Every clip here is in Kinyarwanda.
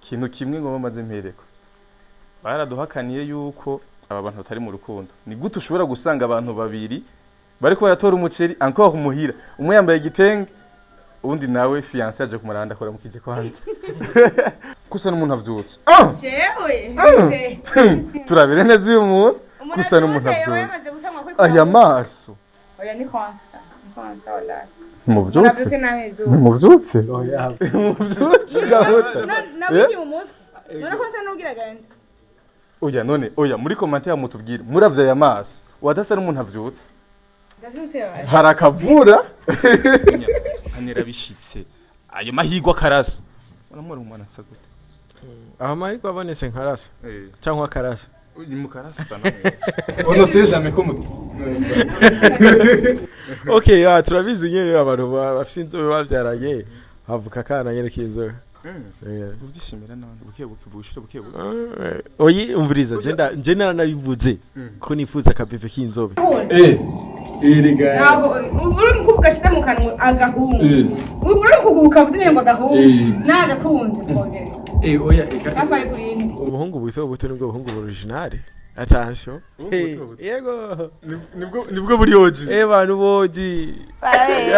kintu kimwe ngo bamaze mpereko baraduhakaniye yuko aba bantu batari mu rukundo. Ni gute ushobora gusanga abantu babiri bariko baratora umuceri encore umuhira, umwe yambaye igitenge undi nawe fiancé aje kumaranda akora mukije kwanza kusa n'umuntu avyutse jewe turabire neza uyu muntu kusa n'umuntu avyutse aya maso oya ni kwanza wala muvyutse muvyutse oya muvyutse gahota nabiki mu mutwe none ko nsa nugira genda oya none oya muri commentaire mutubwire muravye aya maso wadasa n'umuntu avyutse harakavura hanera bishitse ayo mahigwa karasa uramura umwana sagute aha mahigwa abonese nkarasa cyangwa karasa ni mukarasa namwe ono se jamais comme okay ya turabizi nyene abantu bafite inzobe bavyaranye havuka kana nyene kizobe ubyishimira nande bukebuke bushire bukebuke oyi umviriza je nanabivuze ko nifuza kabebe k'inzobe erega nabo uri mukuvuga shite mu kanwa agahungu uri kugubuka vuze ngo agahungu nagakunze twongere oya afari kurini ubuhungu buto buto nibwo buhungu original attention yego nibwo buri oji bantu boji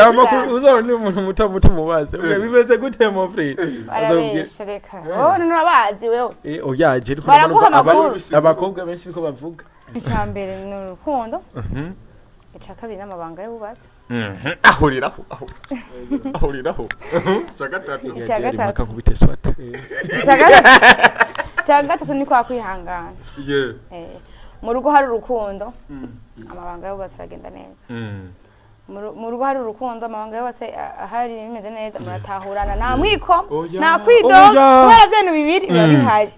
amakuru uzone umuntu muto mubaze bimeze gute mo free azabwireka nurabazi wewe oya je abakobwa benshi biko bavuga icyambere n'urukundo Ichakabiri n'amabanga y'ububatsi. Ahuriraho. Chagatatu. Chagatatu kubite swata. Chagatatu ni kwa kwihangana. Mu rugo hari urukundo. Amabanga y'ububatsi aragenda neza. Mu rugo hari urukundo amabanga y'ububatsi ahari bimeze neza muratahurana nta mwiko nta kwidoga kubera byanyu bibiri bihari.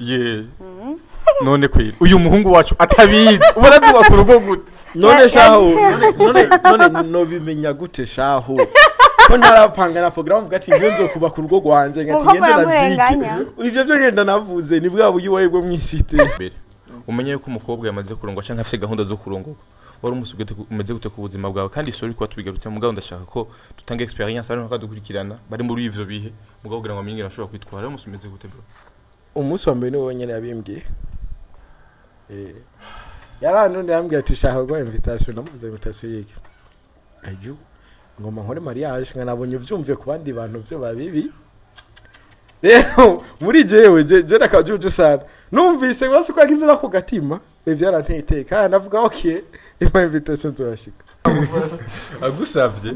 None kwira uyu muhungu wacu atabizi ubarazuba ku rugo gute none shaho none no bimenya gute shaho ko ntarapanga na program gati ngiye nzo kuba ku rugo rwanje ngati ngenda navyike ivyo byo ngenda navuze ni bwa buyi waye bwo mwisite umenye yuko umukobwa yamaze kurongwa canke afite gahunda zo kurongwa wari umusubwete umeze gute ku buzima bwawe kandi sorry ko tubigarutse mugabo ndashaka ko tutanga experience ari nko dukurikirana bari muri ivyo bihe mugabo kugira ngo amenye nashobora kwitwara ari umusumeze gute bro umunsi wa mbere ni wonyene yabimbwiye yaranone yambwiye ati shaka go invitation namuze invitation yike ayo ngoma nkore mariage nkanabonye byumve ku bandi bantu byo babibi rero muri jewe je nakajuju sana numvise wase ko akizira ku gatima ivyaranteye iteka navuga okay ima invitation zoyashika agusavye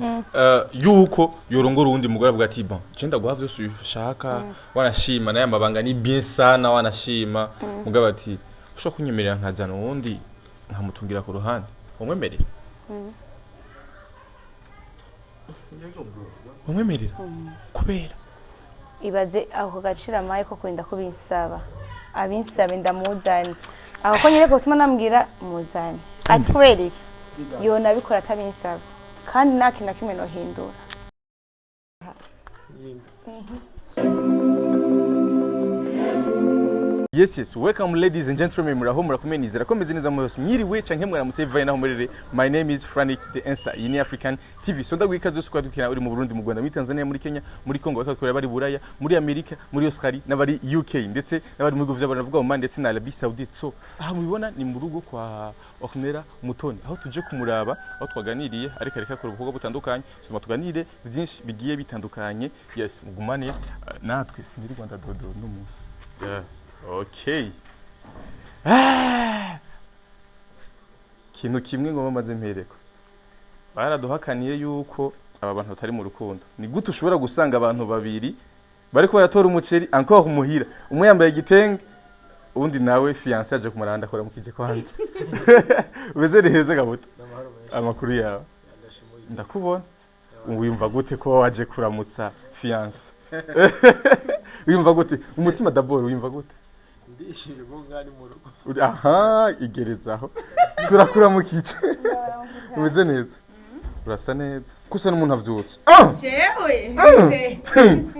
yuko yorongora urundi mugore avuga ati bon cenda guhavye ushaka wanashima naye amabanga ni bien sana wanashima mugabo ati usho kunyemerera nkazana uwundi nkamutungira ku ruhande umwemerera umwemerera kubera ibaze aho gacira maye ko kwenda kubinsaba abinsabe ndamuzanye aho ko nyereko gutuma nambwira muzanye ati kubera iki yo nabikora atabinsabye kandi nakina kimwe no hindura Yes, welcome ladies and gentlemen, muraho murakumenizera ko meze neza mwese mwiriwe canke mwaramutse bivaye naho murere. My name is Frank the Answer in African TV. So ndagwika zose kwa dukina uri mu Burundi, mu Rwanda, muri Tanzania, muri Kenya, muri Kongo, bakatwera bari Buraya, muri Amerika, muri Australia n'abari UK ndetse n'abari mu bihugu by'abantu bavuga ndetse na Arabie Saoudite. So aha mubibona ni mu rugo kwa Ornera Mutoni aho tuje kumuraba aho twaganiriye ariko areka ko ubuvuga butandukanye so tuganire byinshi bigiye bitandukanye. Yes, mugumane natwe sindi Rwanda dodo n'umunsi. Yeah. Okay. Kintu kimwe ngo bamaze mpereko baraduhakaniye yuko aba bantu batari mu rukundo. Ni gute ushobora gusanga abantu babiri bariko baratora umuceri encore umuhira, umwe yambaye igitenge undi nawe fiancé aje kumaranda akora mukije kwanza ubeze neza gabuta amakuru yawe ndakubona wimva gute ko waje kuramutsa fiancé wimva gute umutima d'abord wimva gute ndishije ngo ngani mu rugo aha igerezaho turakura mu kice ubeze neza urasa neza kusa n'umuntu avyutse jewe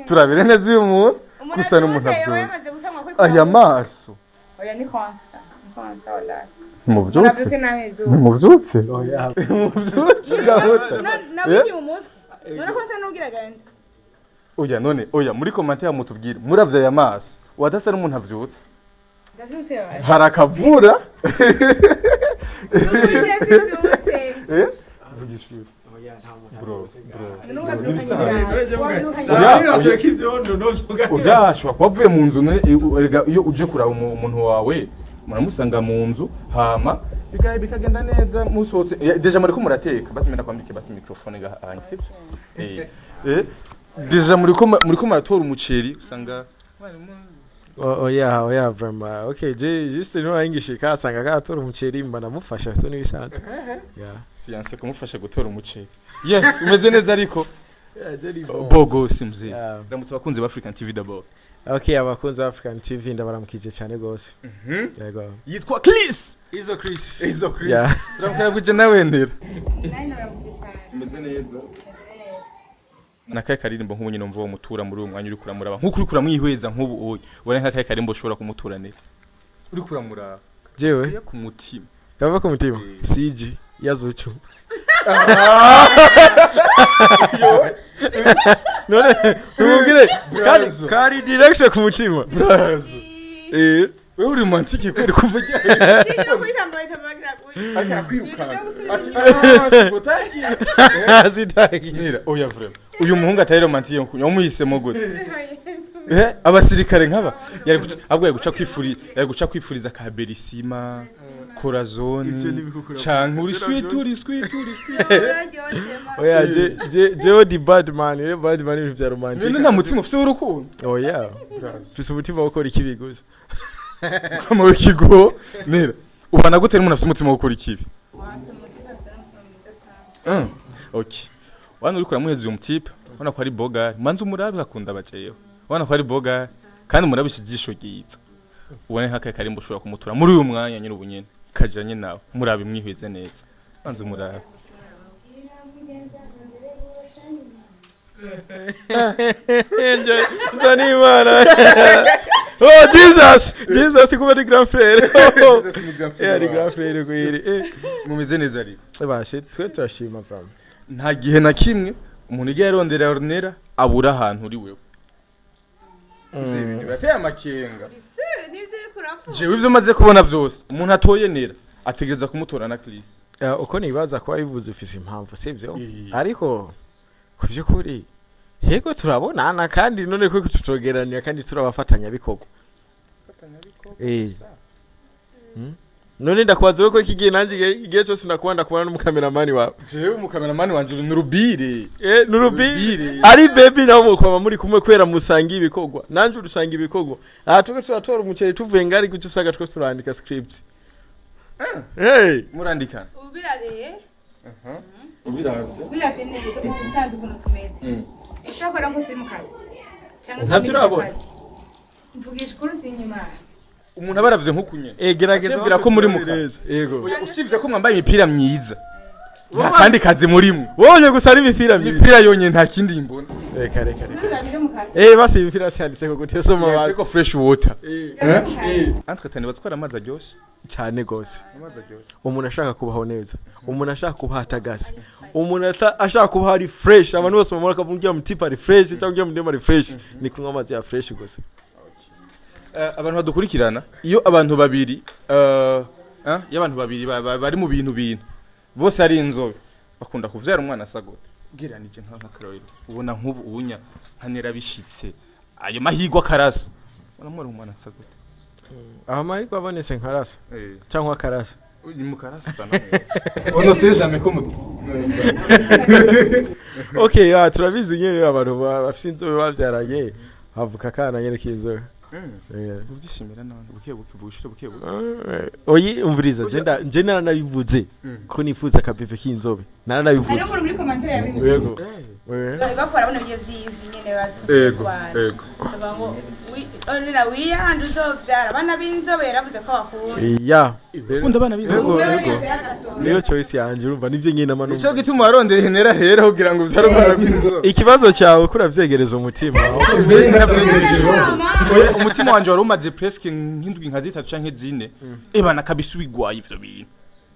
turabire neza uyu muntu kusa n'umuntu avyutse aya maso oya ni kwanza wala muvyutse muvyutse oya muvyutse gahota nabiki mu mutwe none ko nsa nugira genda oya none oya muri commentaire mutubwire muravye aya maso wadasa n'umuntu avyutse ndavyuse yabaye harakavura vugishuri bro uyashwa kwavuye mu nzu iyo uje kuraba umuntu wawe muramusanga mu nzu hama bikagenda neza musohotse deja muri ko murateka basi menda kwambike basi microphone gahanye sibyo deja muri ko muratora umuceri usanga oya vraiment okay juste no ingishika asanga gatora umuceri mba namufasha so nibisanzwe fiance kumufasha gutora umuceri yes umeze neza ariko bogo simzi ndamutse bakunze ba African TV d'abord okay abakunze ba African TV ndabaramukije cyane gose yego yitwa Chris turamukana kuje nawendera umeze neza nakaye karirimbo nk'ubu nyine mvuye mutura muri uwo mwanya uri kuramuraba nk'uko uri kuramwihweza nk'ubu ubona nk'akaye karimbo ushobora kumuturanira uri kuramuraba jewe ku mutima kava ku mutima CG yazucu none ntubwire kari direction ku mutima wewe uri romantique kweli kuvuga sino kwitambara akara kwiruka sitaki oya vraiment uyu muhungu atari romantique yamuhisemo gute abasirikare nkaba yari guca kwifuriza ka berisima corazoni canke uri sweet oya je di bad man ibintu bya romantique none mutima ufite urukundo oya fise umutima ukora ikibi gusa mu kigo nera ubana gute umuntu afite umutima ukora ikibi okay wana uri kuramuheza uyu mutipe wana ko ari boga manzi umurabe akunda baceyo wana ko ari boga kandi murabishijisho giza ubone nk'akaye karimbo ushobora kumutura muri uyu mwanya nyine ubunyene kajanye nawe murabe mwihweze neza manzi umurabe Zanimana. Oh Jesus kuba di grand frère. Di grand frère kwiri. Mumeze neza ari. Bashe twe turashima from. Nta gihe na kimwe umuntu igiye yarondera ornera abura ahantu uri wewe. Ibintu bateye amakenga. Jewe ivyo maze kubona vyose umuntu atoye nera ategereza kumutora na Chris. Uko nibaza ko abivuze ufise impamvu sivyo? Ariko kuvyo kuri hego turabonana kandi none ko tutogeranira kandi turabafatanya bikogwa. None ndakwaze ko kigiye nanje igihe cyose nakubanda kubana n'umukameramani wawe. Jewe umukameramani wanje uri nurubire. Nurubire. Ari baby nawo mukoma muri kumwe kwera musanga ibikogwa. Nanje urusanga ibikogwa. Tuke turatora umuceri tuvuye ngari gucyo usaga twe turandika script. Murandika. Ubirareye. Ubirate neza umusanzu kuno tumeze. Ishobora ko turi mu kazi. Cyangwa turabona. Mvugisha kuri sinyuma. Umuntu abaravye nkukunye. Gerageza ko muri mukazi. Yego. Usivye ko mwambaye imipira myiza. Kandi kazi muri wonye gusa ari imipira myiza. Imipira yonye nta kindi mbona. Reka. Basi imipira cyanditse ko gutesa mu bazi. Ko fresh water. Entretien batwara amazi aryoshe. Cyane gose. Umuntu ashaka kubaho neza. Umuntu ashaka kubahatagaza. Umuntu ashaka kuba hari fresh. Abantu bose bamara kavuga mu tipa ari fresh cyangwa mu ndema ari fresh. Ni kunywa amazi ya fresh gose. Abantu badukurikirana iyo abantu babiri y'abantu babiri bari mu bintu bose ari inzobe bakunda kuvyara umwana asagota ubwiranije nka Caroline ubona nk'ubu ubunya nkanera bishitse ayo mahigwa karasa ubona umwana asagota mahigwa abonese nkarasa cyangwa karasa ni mu karasa sana ono se jamais comme okay turabizi nyene abantu bafite inzobe bavyaranye havuka kana nyene kinzobe ubyishimira none buke oyi umviriza je naranabivuze ko nifuza kabebe k'inzobe naranabivuze ariko muri commentaire yabivuze yego bakora bano byo vyivi nyene bazi kusekwana yego abango orira wiyandi uzovyara bana b'inzobe yaravuze ko bakunda ya ukunda bana b'inzobe niyo choice yanje urumva nivyo nyine amano ico gituma warondeye henera hera kugira ngo uvyare bana b'inzobe ikibazo cyawe kuravyegereza umutima umutima wanje wari umaze presque nk'indwi nka zitatu canke zine ebana kabisa ubigwaye ivyo bintu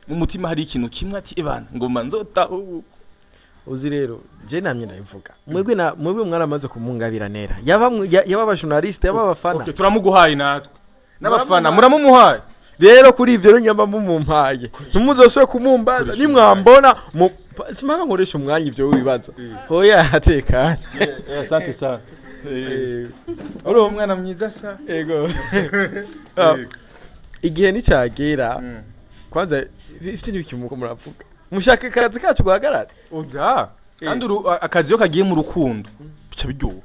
mu mutima hari ikintu kimwe ati ebana ngoma nzotaho uzi rero je namye ndabivuga mwebwe mwaramaze kumungabira nera yaba abajurnaliste yaba abafana okay turamuguhaye natwe n'abafana muramumuhaye rero kuri ivyo rero nyamba mumumpaye ntumuzoswe kumumbaza nimwambona simaka nkoresha umwanya ivyo wibaza hoya atekana asante sana uri umwana mwiza sha yego igihe nicagera kwanza ifite n'ibikimuko muravuga mushaka kazi kacu guhagarara oya kandi akazi yo kagiye mu rukundo bica biryoha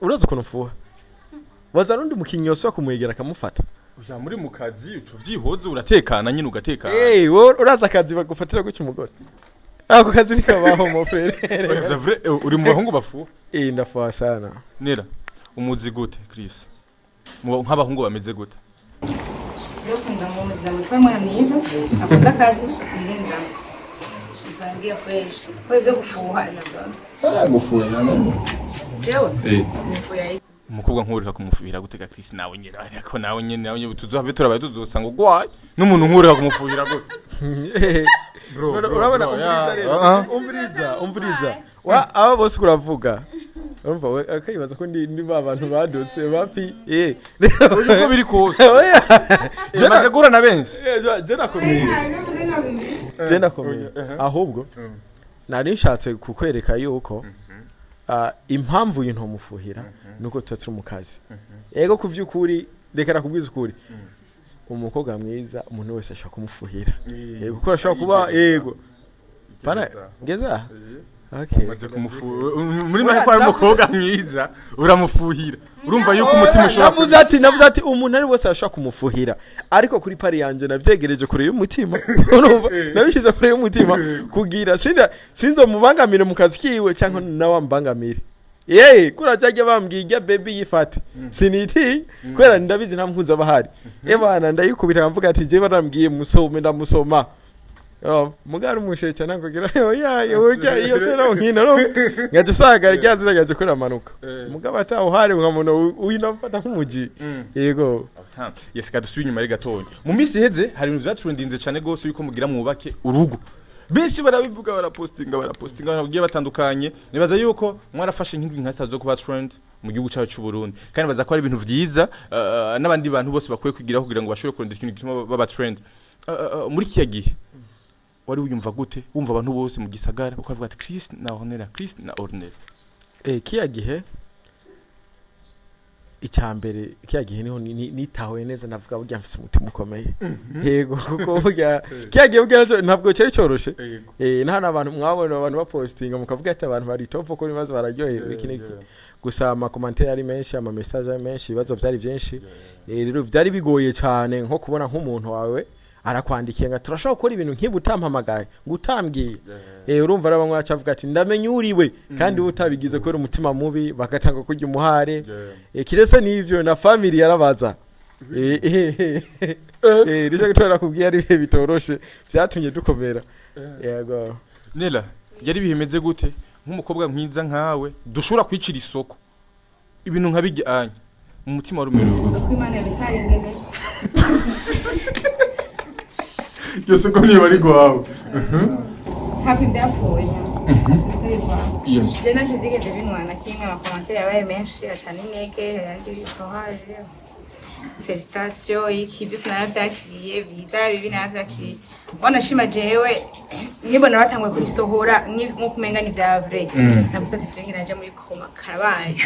uraza ukuntu mfuha waza rundi mukinyi yose kumwegera akamufata uja muri mu kazi uco vyihoze uratekana nyine ugatekana uraza akazi bagufatira guca umugore ako kazi nikabaho mo frere uri mu bahungu bafuha ndafuha sana nera umuzi gute Chris nk'abahungu bameze gute yo kunda muzi ndamutwa mwana mwiza akunda akazi irinza ngiye fresh ko ivyo gufuha nabyo gufuha nane jewe gufuha umukobwa nkurika kumufuhira gutega Chris nawe nyene ariko nawe nyene tuzohave turabaye tuzosanga ugwaye n'umuntu nkurika kumufuhira gute bro urabona umviriza aba bose kuravuga urumva akayibaza ko ndi babantu badutse bapi uko biri kose maze gura na benshi je nakomeye ahubwo nari nshatse kukwereka yuko impamvu y'into mufuhira nuko tutaturi mu kazi yego kuvyukuri reka nakubwiza ukuri umukobwa mwiza umuntu wese ashaka kumufuhira yego kuko ashaka kuba yego pana ngeza okay maze kumufuhira muri make kwa umukobwa mwiza uramufuhira urumva yuko umutima ushobora navuze ati umuntu ari wese ashaka kumufuhira ariko kuri pari yanje navyegereje kure y'umutima urumva nabishize kure y'umutima kugira sinzo mubangamire mu kazi kiwe cyangwa nawe ambangamire kurajya bambwiye baby yifate siniti kwera ndabizi ntamkunza bahari bana ndayikubira mvuga ati je barambwiye musome ndamusoma mugari umushere cyane kugira oya iyo sero nkina no ngadusaga ryazira gaje kuri amanuka mugaba ataho hari nkamuntu uyinafata nk'umuji yego yes kadusuye inyuma ari gatonya mu misi heze hari ibintu byatrendinze cyane gose yuko mugira mwubake urugo benshi barabivuga barapostinga bagiye batandukanye nibaza yuko mwarafashe nk'indwi nkasa zo kuba trend mu gihugu cyacu cy'u Burundi kandi baza ko ari ibintu vyiza n'abandi bantu bose bakwiye kwigiraho kugira ngo bashobore kurondera ikintu gituma baba trend muri kiya gihe wari uyumva gute wumva abantu bose mu gisagara bakavuga ati Chris na Ornella kiya gihe icyambere kiya gihe niho nitahoye neza navuga burya mfise umutima ukomeye yego kuko burya kiya gihe burya ntabwo cyari cyoroshe nta abantu mwabona abantu bapostinga mukavuga ati abantu bari top ko bibazo bararyohewe iki niki gusa ama commentaire ari menshi ama message ari menshi ibibazo byari byinshi rero byari bigoye cyane nko kubona nk'umuntu wawe arakwandikiye nga turashaka gukora ibintu nk'ibutampamagaye ngutambwiye urumva arabamwe acavuga ati ndamenye uriwe kandi utabigize kwera umutima mubi bagatanga kujya umuhare kirese nivyo na family yarabaza rije gutora kubwiye ari bitoroshe byatumye dukomera yego Nella yari bihemeze gute nk'umukobwa mwiza nkawe dushobora kwicira isoko ibintu nkabijyanye mu mutima wari umeze isoko imana yabitarengene Yose ko niba ari gwawe hafi byapfuye yes je nacho zigeze binwana kimwe amakomantere yabaye menshi atani intege yandi courage felicitation iki byose naravyakiriye vyiza bibi naravyakiriye wanashima jewe nibona batangwe kurisohora nko kumenga ni vya vrai nabuze ati je ngiraje muri koma karabaye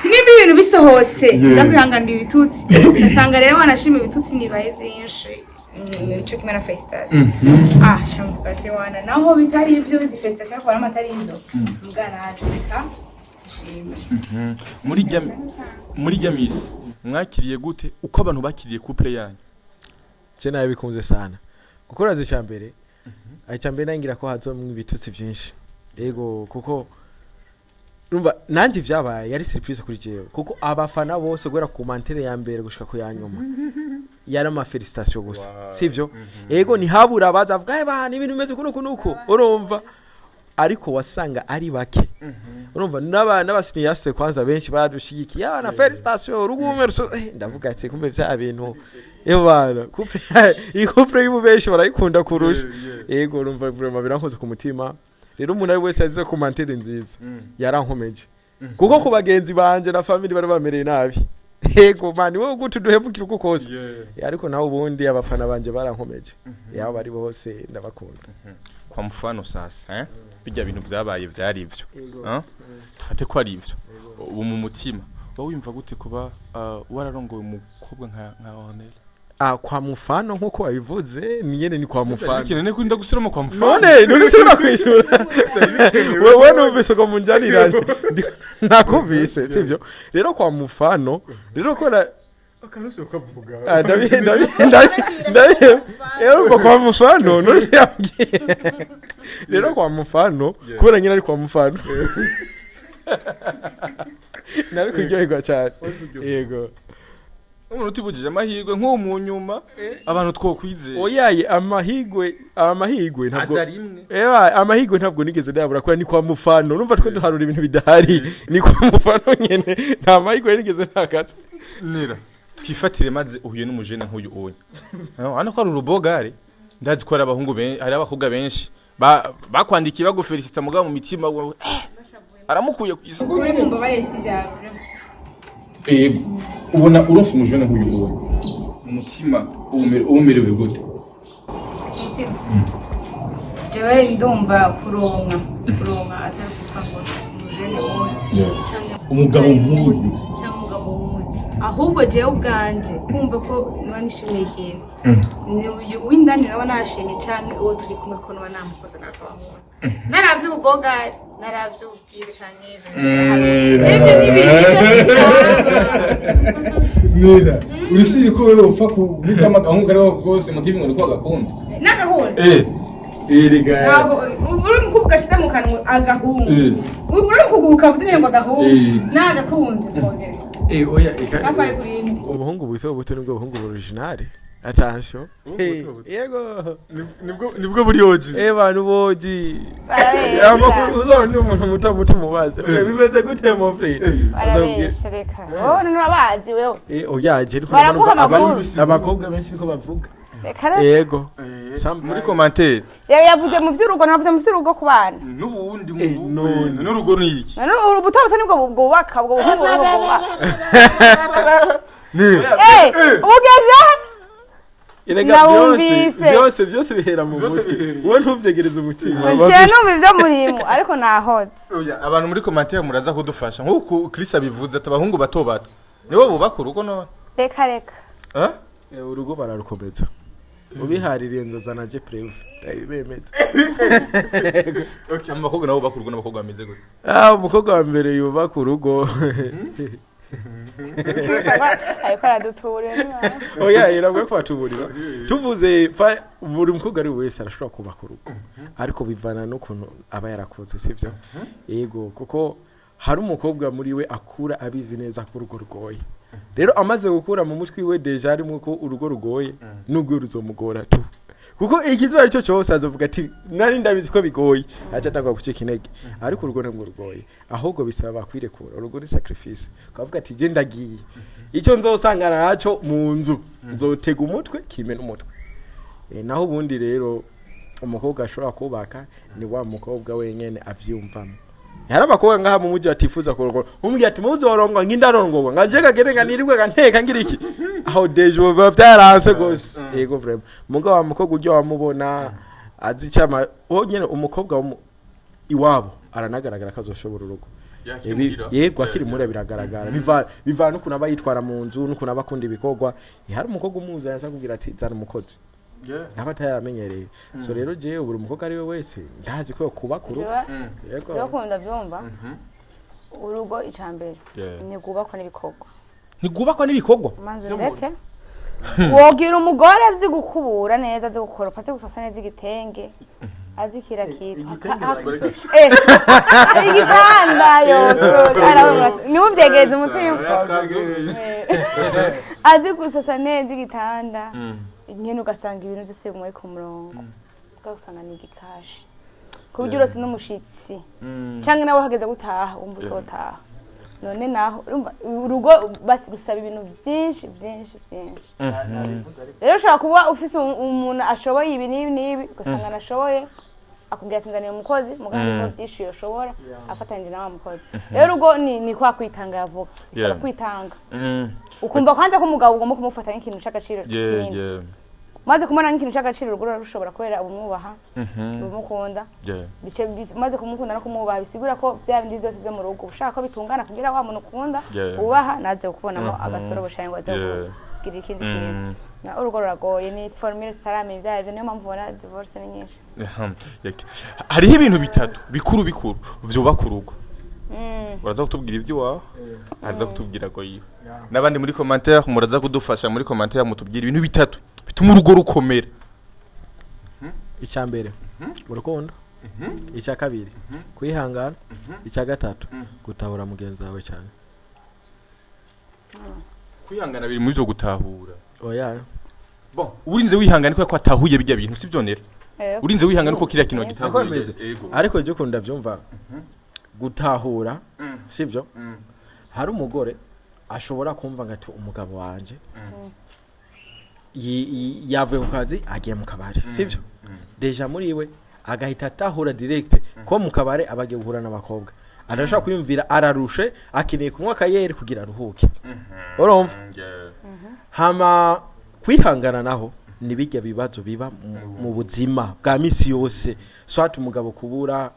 sinimba ibintu bisohotse sindakwihangana ibitutsi cyasanga rero wanashima ibitutsi nibaye vyinshi nico kimwe na felicitation shamuvuga ati wana naho bitari ibyo bizi felicitation akora amatari izo mugana hacurika shime muri jamisi mwakiriye gute uko abantu bakiriye couple yanyu je naye bikunze sana gukora z'icyambere ayicyambere nangira ko hazomwe ibitutsi byinshi yego kuko numva nanjye vyabaye yari surprise kuri jewe kuko abafana bose gwera ku mantere ya mbere gushika ku yanyuma yari ama felicitation gusa sivyo yego ni habura bazavuga bana ibintu bimeze kunuko urumva ariko wasanga ari bake urumva n'abasiniyaste kwanza benshi badushigikiye na felicitation rugume ndavuga ati kumbe vya bintu bana couple y'ububeshi barayikunda kurusha yego urumva vraiment birankoze ku mutima rero umuntu ari wese azize commentaire nziza yarankomeje kuko ku bagenzi banje na family bari bamereye nabi yego mani wowe gutu duhemukira uko kose ariko nawe ubundi abafana banje barankomeje yaba bari bose ndabakunda kwa mfano sasa bijya bintu byabaye byari ivyo dufate ko ari ivyo ubu mu mutima wowe wimva gute kuba wararongoye umukobwa nka Onel kwa mufano nkuko wabivuze nyene ni kwa mufano kinene kwinda gusiramo kwa mufano none sura kwishura wewe numvise ko munjaniranye nakuvise sivyo rero kwa mufano rero kora akanuso ukavuga ndabi rero kwa mufano none yabwiye rero kwa mufano kubera nyine ari kwa mufano nari kuryoherwa cyane yego umuntu utibujije amahirwe nko mu nyuma abantu twokwizeye oyaye amahirwe ntabwo amahirwe ntabwo nigeze ndabura ko ni kwa mufano numva twe duharura ibintu bidahari ni kwa mufano nyene nta mahirwe nigeze ntakaza nira twifatire maze uhuye n'umujene nk'uyu uwe hano ko ari urubogare ndazi ko ari abahungu benshi ari abakobwa benshi bakwandikiye bagufelicita mugabo mu mitima aramukuye ku isoko numva baresi byawe ubona uronse umujene nk'uyu uwe umutima umerewe gute jewe ndumva kuronka atari kuvuga umujene wowe umugabo nk'uyu cyangwa umugabo nk'uyu ahubwo jewe ubwanje kumva ko niba nishimiye ikintu ni uyu w'indani naba nashimye canke uwo turi kumwe ko niba namukoze nakabamubona naravye ubugogari naravye ubwire canke nida urisi ko wewe upfa kubika amagahungu ari wose motive ngo niko gakunze n'agahungu erega uri mukubwa ashyize mu kanwa agahungu uri mukubwa uvuze ngo agahungu n'agakunze twongere oya ubuhungu bwise ubuto nibwo buhungu original attention yego nibwo buri oji bantu boji uzone umuntu muto mubaze bimeze gute mo free arabeshereka nurabazi wewe oyaje abakobwa benshi niko bavuga yego muri commentaire yavuze mu by'urugo navuze mu by'urugo ku bana n'ubundi n'urugo ni iki ubuto nibwo bwubaka ubwo buhungu bwubaka ugeze byose bihera mu mutwe wowe ntubyegereze umutima nje numva ivyo murimo ariko nahoze abantu muri commentaire muraza kudufasha nkuko Chris abivuze atabahungu bato bato nibo bubaka urugo none reka urugo bararukomeza ubihaririye nzoza naje preve bemeze okay amakobwa nabo bubaka urugo n'abakobwa bameze gute umukobwa wa mbere yubaka urugo ariko araduture oya irabwo kwatuburira tuvuze buri mukobwa ari wese arashobora kubaka urugo ariko bivana n'ukuntu aba yarakoze sivyo yego kuko hari umukobwa muri we akura abizi neza ko urugo rugoye rero amaze gukura mu mutwe we deja ari muko urugo rugoye n'ubwo ruzomugora tu kuko ikizwa cyo cyose azovuga ati nari ndabizi ko bigoye acha tagwa gucika intege ariko urugo ntabwo rugoye ahubwo bisaba kwirekura urugo ni sacrifice kavuga ati je ndagiye icyo nzosangana naco mu nzu nzotega umutwe kime n'umutwe naho ubundi rero umukobwa ashobora kubaka ni wa mukobwa wenyene avyumvamo yari abakobwa ngaha mu mujyi atifuza kurongora umubwiye ati muzo warongwa ngindarongorwa nganje kagerenga nirirwe ganteka ngira iki aho dejo bavyaranse gose yego vraiment mugabo umukobwa ujye wamubona azi cyama nyene umukobwa iwabo aranagaragara kazoshobora urugo yego akiri muri biragaragara biva n'ukuntu aba yitwara mu nzu n'ukuntu aba akunda ibikorwa hari umukobwa umuza yaza kugira ati zana umukozi aba atayamenyereye so rero je uburi umukobwa ari we wese ndazi ko kubaka urugo yego urakunda byumva urugo icambere ni gubakwa n'ibikorwa ntigubakwa n'ibikorwa manze ndeke wogira umugore azi gukubura neza azi gukoropa azi gusasa neza igitenge azi kirakitwa igitanda yose ni mubyegeze umutima azi gusasa neza igitanda nyene ugasanga ibintu byose bimwe ku murongo ugasanga ni igikashi kuburyo urose n'umushitsi canke nawe hageze gutaha umva utotaha none naho urumva urugo basi rusaba ibintu byinshi rero ushobora kuba ufise umuntu ashoboye ibi n'ibi ugasanga nashoboye akubwira ati nzaniye umukozi muganga ko byinshi yoshobora afatanyije na wa mukozi rero urugo ni kwa kwitanga yavuga bisaba kwitanga ukumva kwanza ko umugabo ugomba kumufata nk'ikintu cy'agaciro kinini maze kumana nk'ikintu cy'agaciro urugo rushobora kubera ubumwubaha ubumukunda maze kumukunda no kumwubaha bisigura ko bya bindi byose byo mu rugo ushaka ko bitungana kugira wa muntu ukunda ubaha naze kubonamo agasoro bushaye ngo aze kugira ikindi kintu na urugo ruragoye ni formule tarame byavyo niyo mpamvu bona divorce ni nyinshi hariho ibintu bitatu bikuru vyubaka urugo uraza kutubwira ivyo wawe araza kutubwira ko yiwe nabandi muri commentaire muraza kudufasha muri commentaire mutubwira ibintu bitatu bituma urugo rukomera icyambere urukundo icya kabiri kwihangana icya gatatu gutahura mugenzi wawe cyane kwihangana biri muri byo gutahura oya bon urinze wihangana ko atahuye bijya bintu sivyo nera urinze wihangana ko kiriya kintu gitahuye ariko je kunda byumva gutahura sivyo hari umugore ashobora kumva ngati umugabo wanje yavuye ku kazi agiye mu kabare sivyo deja muri we agahita atahura direct ko mu kabare abagiye guhura n'abakobwa adashaka kuyumvira ararushe akeneye kunywa kayeri kugira aruhuke urumva hama kwihangana naho nibijya bibazo biba mu buzima bwa misi yose swati umugabo kubura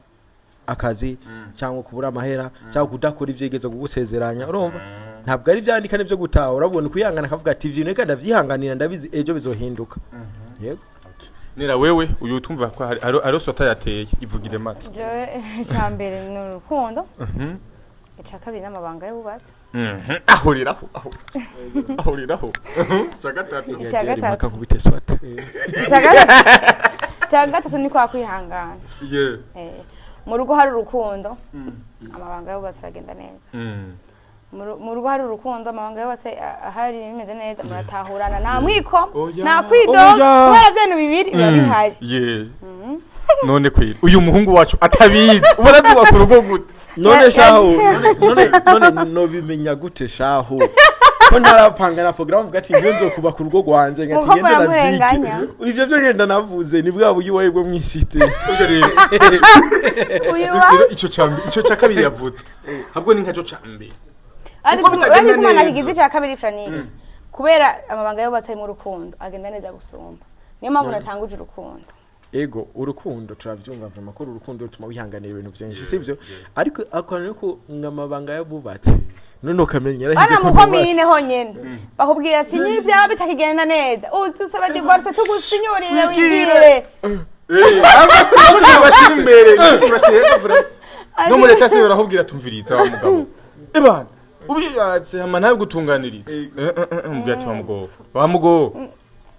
akazi cyangwa kubura amahera cyangwa kudakora ivyigeze kugusezeranya urumva ntabwo ari vyandika nivyo gutaha urabona kwihangana akavuga ati ivyo neka ndavyihanganira ndabizi ejo bizohinduka yego nera wewe uyu tumva ko ari sota yateye ivugire mate je cyambere ni urukundo icya kabiri n'amabanga y'ububatsi ahuriraho cya gatatu kubite swata cya gatatu ni kwa kwihangana mu rugo hari urukundo amabanga y'ububatsi aragenda neza mu rugo hari urukundo amabanga y'ububatsi ahari bimeze neza muratahurana nta mwiko nta kwidoga kubera byanyu bibiri biba bihari none kwira uyu muhungu wacu atabizi ubona zubaka urugo gute none shaho none no bimenya gute shaho ko ntarapanga na program gati ngiye nzokuba ku rugo rwanje ngati ngenda navyike ivyo byo ngenda navuze ni bwa buyi wawe bwo mwisite uje rero ico ca kabiri yavutse habwo ni nkaco cambe ariko kumana higize ca kabiri franike kubera amabanga y'ubatse mu rukundo agenda neza gusumba niyo mpamvu natanguje urukundo ego urukundo turavyumva vrema ko urukundo rutuma wihanganira ibintu byinshi sivyo ariko akwana ko ngamabanga y'abubatse none ukamenyera hije ko mukomine honyene bakubwira ati ni byaba bitakigenda neza usaba divorce tugusinyurire wigire bashira imbere no muri leta se barahubwira tumviritsa wa mugabo ebana ubiratse hama nawe gutunganiriza mbya wa mugo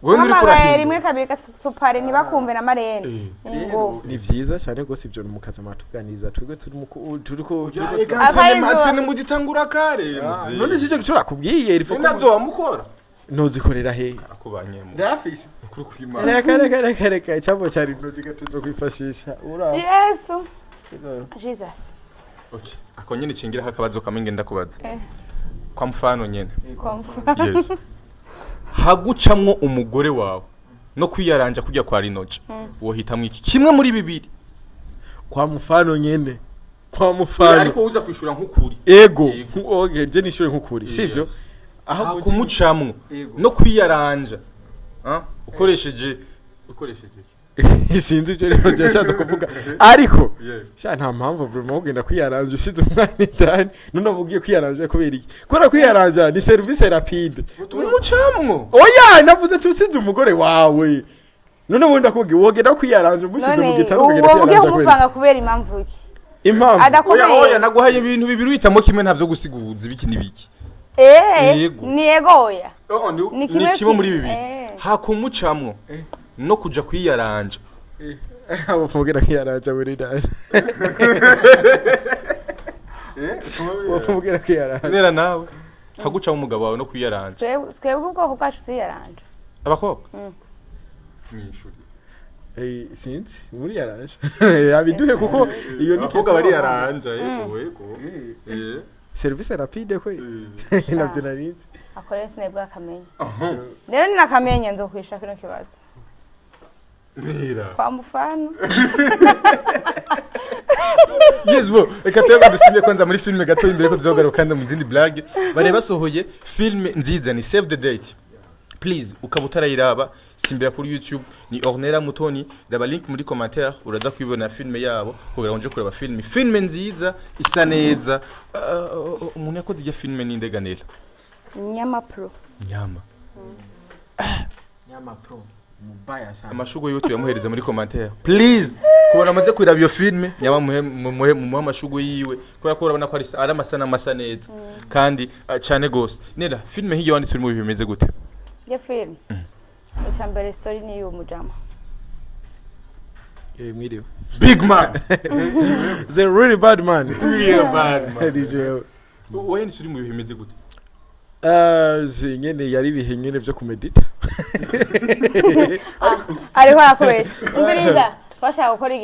wewe muri kurahira rimwe kabiri gatupare nibakumve na marene ngo ni vyiza cyane gose ibyo mukaza matuganiriza twebwe turiko atene mu gitangura kare none sije gicura kubwiye rifo nazo wamukora nozikorera he akubanyemo ndafise kuri kwimana reka icyambo cyari noziga tuzo kwifashisha ura Yesu Jesus okay ako nyene cingira hakabazo kamenge ndakubaza kwa mfano nyene kwa mfano yes hagucamwo umugore wawe no kwiyaranja kujya kwa rinoje wohitamwe iki kimwe muri bibiri kwa mfano nyene kwa mfano ariko uza kwishura nk'ukuri ego oge je nishure nk'ukuri sivyo aho kumucamwo no kwiyaranja ukoresheje sinzi ibyo rero byashaza kuvuga ariko sha nta mpamvu vraiment ugenda kwiyaranja usize umwana indani none ugiye kwiyaranja kubera iki kora kwiyaranja ni service rapide umucamwo oya navuze tusize umugore wawe none wenda kugi wogenda kwiyaranja umusize mu gitaro ugenda kwiyaranja ugiye kumupanga kubera impamvu iki impamvu oya naguhaye ibintu bibiri uhitamo kimwe ntavyo gusiguza ibiki nibiki ni egoya ni kimwe muri bibiri hakumucamwo no kuja kwiyaranja wavugira kwiyaranja buri daje wavugira kwiyaranja nera nawe haguca umugabo wawe no kwiyaranja twebwe ubwoko bwacu tuyaranja abakobwa mwishuri sinzi muri yaranje abiduhe kuko iyo ni abakobwa bari yaranja yego service rapide ko navyo narinzi akore sinebwa akamenya rero ni nakamenya nzokwisha kino kibazo Mira. kwa mfano Yes bo, reka tuyaga dusimye kwanza muri filme gato imbere ko tuzogaruka kandi mu zindi blague. Bare basohoye filme nziza ni Save the Date. Please ukabutarayiraba simbira kuri YouTube ni Ornella Mutoni raba link muri commentaire uraza kwibona filme yabo kugira ngo kureba filme nziza isa neza. Umuntu yakoze ijya filme ni ndeganela Nyama Pro. Nyama Pro mubaya sana amashugo yote yamuhereza muri commentaire please kubona amaze kwiraba iyo filme Nyama mu amashugo yiwe kubera ko urabona ko ari amasana neza kandi cyane gose nera filme hiyo wanditse mu bimeze gute Ya film. Ichambere story ni y'umujama. Mwiriwe big man the really bad man real bad man DJ wayanditse mu bimeze gute nyene yari bihe nyene byo kumedita Ariho akoresha umbiriza twashaka gukora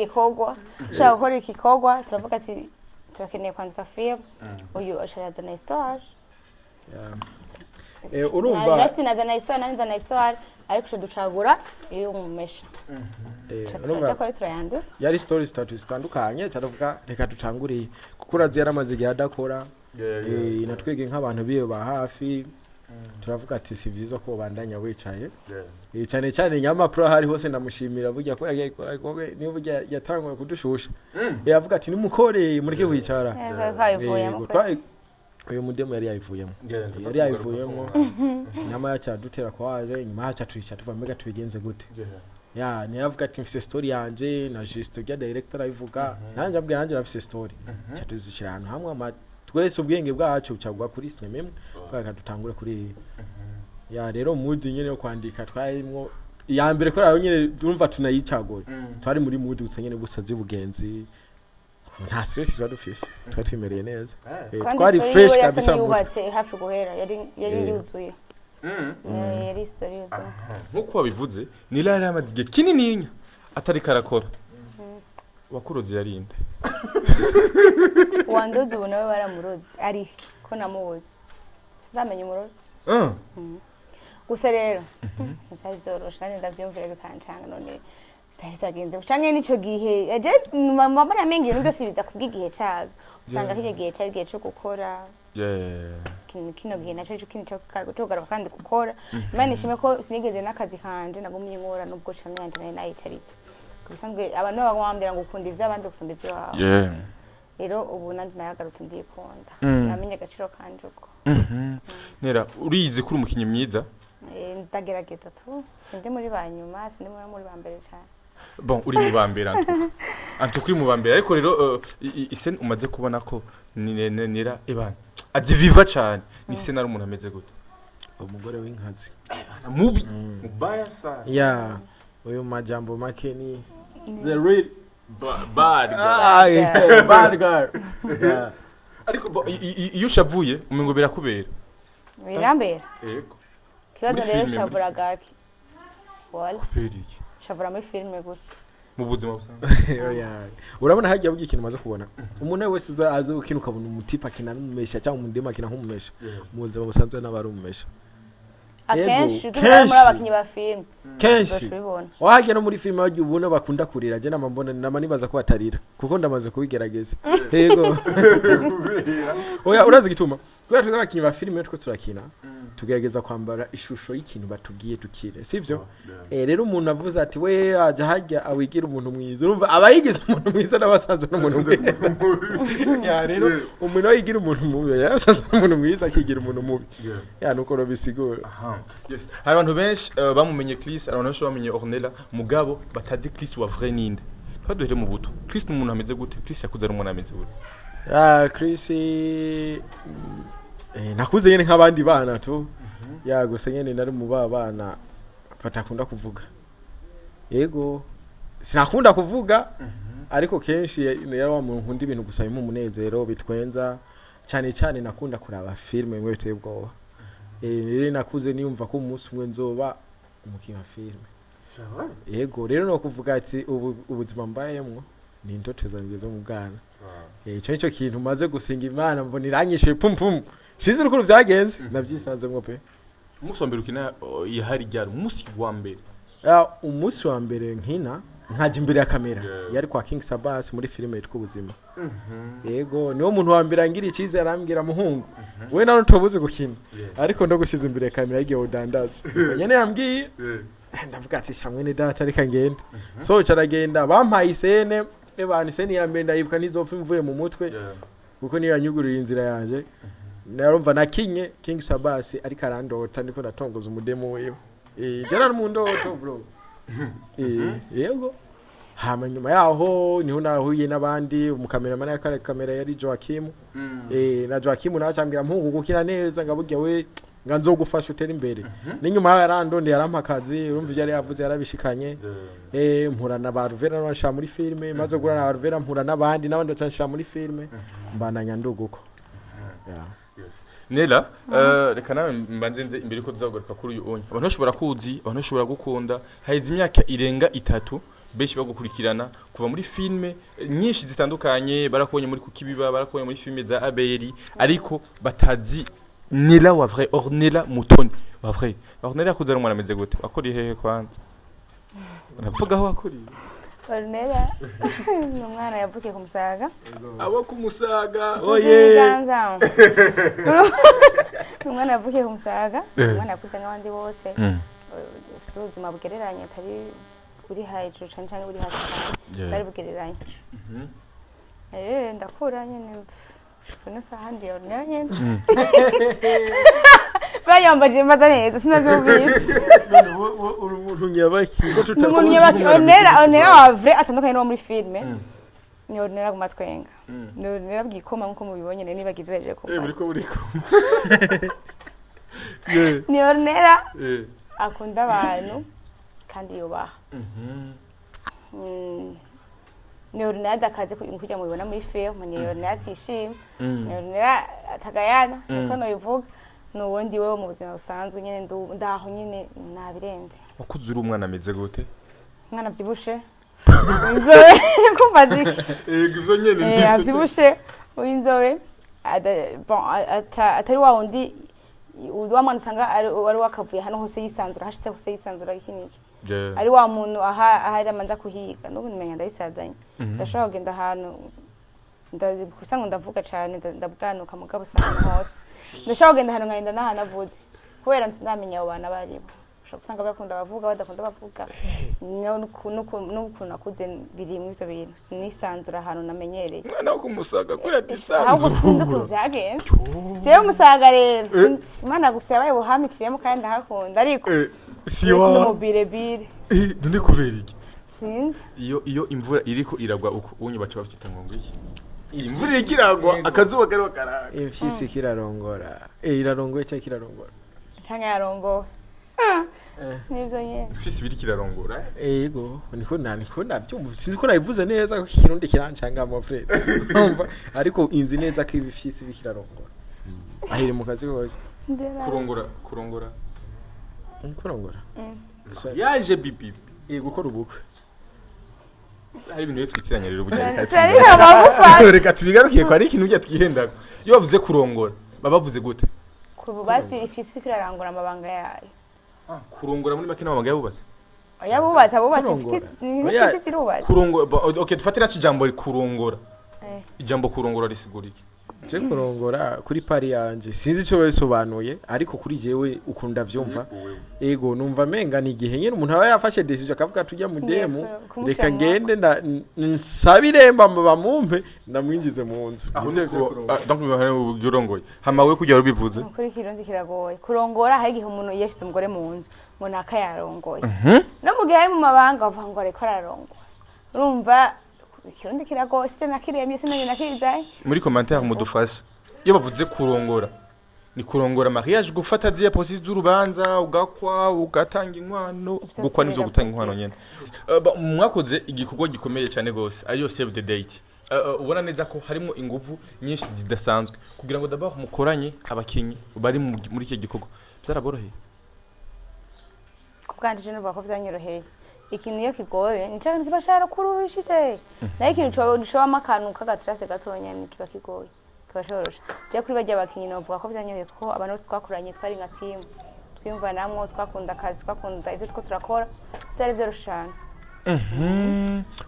igikorwa turavuga ati turakeneye kwandika film uyu asharaza na histoire urumva Justin azana histoire nani zana histoire ariko cyo ducagura iyo umumesha urumva ko turayandura yari stories zitandukanye cyaravuga reka dutanguriye kuko urazi yaramaze igihe adakora natwege nk'abantu biyo ba hafi turavuga ati si byiza ko bandanya wicaye cyane cyane Nyama Pro hari hose ndamushimira burya ko yagiye gukora kobe ni burya yatangwa kudushusha yavuga ati nimukore mureke wicara uyu mudemo yari yayivuyemo Nyama yacyadutera kwaje nyuma yacyatwica tuva mega tubigenze gute niravuga ati mfise story yanje na juste bya director ayivuga nanje abwira nanje nafise story cyatuzishira ahantu hamwe twese ubwenge bwacu bucagwa kuri sinema imwe kwaka dutangure kuri rero mood nyene yo kwandika twayimwo ya mbere ko rero nyene urumva tunayicagoye twari muri mood gutsanyene gusaza ubugenzi nta stress twa dufise twatwimereye neza twari fresh kabisa yubatse hafi guhera yari yuzuye yari story yuzuye nkuko wabivuze ni la yamaze igihe kinini atari karakora wakuroze yarinde wandoze ubu nawe baramuroze ari ko namubuze sinamenye umuroze gusa rero cyari byoroshe kandi ndavyumvira bikancanga none bizagenze ucange nico gihe aje mama namengiye n'ubyo sibiza kubwigihe cyabyo usanga kije gihe cyari gihe cyo gukora kino gihe naco cyo kintu cyo garuka kandi gukora imana ishime ko sinigeze n'akazi kanje nagumye nkora nubwo cyane yanje nayo nayicaritse kubisanzwe abantu bagwambira ngo ukunda ivy'abandi gusumba ivy'awawe rero ubu nandi nayagarutse ndikunda namenye agaciro kanje uko nera uriyizi kuri umukinyi myiza ndagerageza tu sindi muri banyuma sindi muri bambere cyane bon uri mu bambere antu kuri mu bambere ariko rero isen umaze kubona ko nera ebana aziviva cyane ni sen ari umuntu ameze gute umugore w'inkazi mubi mubaya sana uyu majambo make ni the real bad guy ariko iyo ushavuye umengo birakubera birambera yego kibazo rero shavura gaki wala kubiriki shavura muri filme gusa mu buzima busanzwe urabona hagiye bugiye ikintu maze kubona umuntu wese azi ukintu ukabona umutipa kina n'umumesha cyangwa umundema kina nk'umumesha mu buzima busanzwe n'abari umumesha akenshi tubona muri abakinyi ba filme kenshi wahagiye no muri filme wagiye ubona bakunda kurira je namambona nibaza ko batarira kuko ndamaze kubigerageza yego urazi gituma kubera twe abakinyi ba filme twe turakina tugerageza kwambara ishusho y'ikintu batubwiye tukire sivyo rero umuntu avuze ati we aje hajya awigira umuntu mwiza urumva abayigize umuntu mwiza n'abasanzwe n'umuntu mubi rero umuntu yigira umuntu mubi yasanzwe n'umuntu mwiza akigira umuntu mubi nuko robisigura yes hari abantu benshi bamumenye Chris abantu benshi bamenye Ornella mugabo batazi Chris wa vrai ninde twaduhere mu buto Chris n'umuntu ameze gute Chris yakuze ari umuntu ameze gute Chris nakuze nyene nk'abandi bana tu gusa nyene nari mu bana batakunda kuvuga yego sinakunda kuvuga ariko kenshi yari wa muntu nkunda ibintu gusa bimu umunezero bitwenza cyane cyane nakunda kuraba filme mwe biteye ubwoba rero nakuze niyumva ko umunsi umwe nzoba umukinnyi wa filme yego rero no kuvuga ati ubuzima mbayemwo ni indoto zanjye zo mu bwana icyo nicyo kintu maze gusenga Imana mbona iranyishuye pum sizi uko byagenze nabyisanzemwo pe umunsi wa mbere ukina yahari ryari umunsi wa mbere umunsi wa mbere nkina nkaje imbere ya kamera yari kwa King Sabas muri filime yitwa ubuzima yego niwo muntu wa mbere angira ikize arambwira muhungu we nawe ntobuze gukina ariko ndo gusiza imbere ya kamera igihe udandaza nyene yambwiye ndavuga ati shamwe ni data reka ngende so caragenda bampaye isene ebana isene ya mbere ndayibuka nizopfa imvuye mu mutwe kuko niyo yanyugurira inzira yanje narumva nakinye King Sabas ariko arandota niko ndatongoza umudemo wewe jana mu ndoto bro yego hama nyuma yaho niho nahuye n'abandi umukameramana ya kamera yari Joachim na Joachim nacambira mpungu gukina neza ngaburya we nganzogufasha utera imbere n'inyuma yarandonde yarampakazi urumva yari yavuze yarabishikanye mpura na Barvera nasha muri filme maze gura na Barvera mpura n'abandi n'abandi bacanshira muri filme mbananya nduguko Nela reka nawe mbanzenze imbere ko tuzaguruka kuri uyu onye abantu bashobora kuzi abantu bashobora gukunda haize imyaka irenga 3 beshi bagukurikirana kuva muri filme nyinshi zitandukanye barakubonye muri kukibiba barakubonye muri filme za Abeli ariko batazi Nela wa vrai Ornella Mutoni wa vrai Ornella kuzana umwana ameze gute akori hehe kwanza unavuga aho akori Ornella ni umwana yavukiye ku Musaga abo ku Musaga oye umwana yavukiye ku Musaga umwana yakuze nk'abandi bose ubuzima bugereranye atari buri hejuru cyane buri hasi bari bugereranye ndakura nyine kuno sahandi Ornella nyine bayambaje maza neza sinavyumvise umuntu nyabaki umuntu nyabaki Ornella wa vrai atandukanye no muri filme ni Ornella gumatwenga ni Ornella bwikoma nkuko mubibonye nibagize beje ko buriko ni Ornella akunda abantu kandi yubaha ni Ornella dakaze kujya mubibona muri film ni Ornella atishima ni Ornella atagayana niko no bivuga nubundi wewe mu buzima busanzwe nyene ndaho nyene nabirenze wakuze uri umwana ameze gute umwana byibushe inzobe kumbazi ivyo nyene byibushe inzobe atari wa undi wa mwana usanga ari wakavuye hano hose yisanzura hashitse hose yisanzura ikiniki ari wa muntu ahari amanza kuhiga n'ubu nimenya ndabisazanye ndashobora kugenda ahantu ndazibusanga ndavuga cyane ndabutanuka mugabo usanga hose ndashaka kugenda hano ngenda nahana vuze kubera nsinamenya abo bana baribo ushobora gusanga bakunda bavuga badakunda bavuga nuko nakuze biri mu ivyo bintu sinisanzura ahantu namenyereye mwana wo kumusaga kuri atisanzura ahubwo sinzi ko byagenda jewe umusaga rero imana gusa yabaye buhamitiyemo kandi ndahakunda ariko siwa n'umubirebire none kubera iki sinzi iyo imvura iriko iragwa uko unyu baca bafita ngo ngiki imvura ikiragwa akazuba kariho karaka imfyisi kirarongora irarongoye cyangwa kirarongora cyangwa yarongowe nivyo nyene imfyisi biri kirarongora yego niko navyumva sinzi ko nabivuze neza ko kirundi kirancanga mo frere ariko inzi neza ko ibifyisi bikirarongora ahiri mu kazi hose kurongora yaje bibi gukora ubukwe hari ibintu bitwitiranya rero bujya reka tubigarukiye ko ari ikintu bya twihendaga iyo bavuze kurongora babavuze gute basi ifisi kirarangura amabanga yayo kurongora muri make n'amabanga yabubatse abubatse ifisi tirubatse kurongora okay dufatira kijambo kurongora ijambo kurongora risigura iki je kurongora kuri pari yanje sinzi ico bisobanuye ariko kuri jewe ukunda vyumva ego numva menga ni gihe nyene umuntu aba yafashe decision akavuga tujya mu demo reka ngende nsabiremba bamumpe ndamwinjize mu nzu donc urongoye hamawe kujya rubivuze kuri kirundi kiragoye kurongora hari gihe umuntu yeshize umugore mu nzu ngo nakayarongoye no mu gihe ari mu mabanga bavuga ngo ariko ararongora urumva ikirundi kiragoye sije nakiremye sinanye nakizaye muri commentaire mudufasha iyo bavuze kurongora ni kurongora mariage gufata dia processus z'urubanza ugakwa ugatanga inkwano gukwa nivyo gutanga inkwano nyene mwakoze igikorwa gikomeye cyane gose ariyo save the date ubona neza ko harimo inguvu nyinshi zidasanzwe kugira ngo d'abord mukoranye abakinyi bari muri iki gikorwa byaraboroheye kubwanje no bako vyanyoroheye ikintu iyo kigoye nicyo kibashara kuruhishije nayo ikintu cyo makanu kagatrase gatonya nikiba kigoye kibashorosha je kuri bajya bakinyi no vuga ko byanyoheye ko abantu bose twakuranye twari nka team twimva namwe twakunda akazi twakunda ibyo two turakora byari byoroshe cyane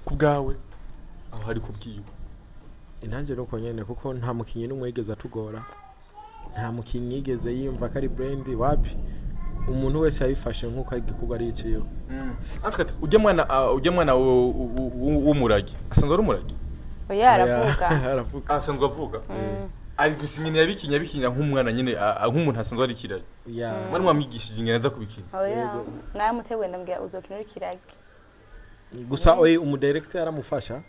ku bwawe aho hari kubwiwe intange nuko nyene kuko nta mukinyi n'umwe yigeze atugora nta mukinyi yigeze yiyumva ko ari brand wapi umuntu wese yabifashe nk'uko ari gikorwa ari iciyo afite ujya mwana w'umurage asanzwe ari umurage oya aravuga asanzwe avuga ari gusinyina yabikinya nk'umwana nyine nk'umuntu asanzwe ari kirage mwana mwamigishije ingene aza kubikina oya naye mutewe ndambwira uzokina ari kirage gusa umudirector yaramufasha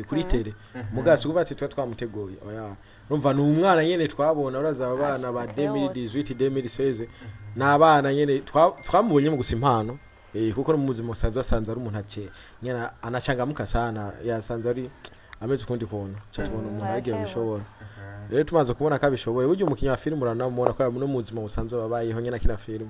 kuri tere mugasi kubatse twamuteguye oya numva ni umwana nyene twabona uraza abana ba 2018 2016 n'abana nyene twamubonye mu gusa impano kuko mu muzima usanzwe asanze ari umuntu ake nyene anachangamuka sana yasanze ari ameze kundi kono cyatubona umuntu yagiye bishobora rero tumaze kubona kabishoboye buryo umukinya wa film uranamubona ko no muzima usanzwe babayeho nyene akina film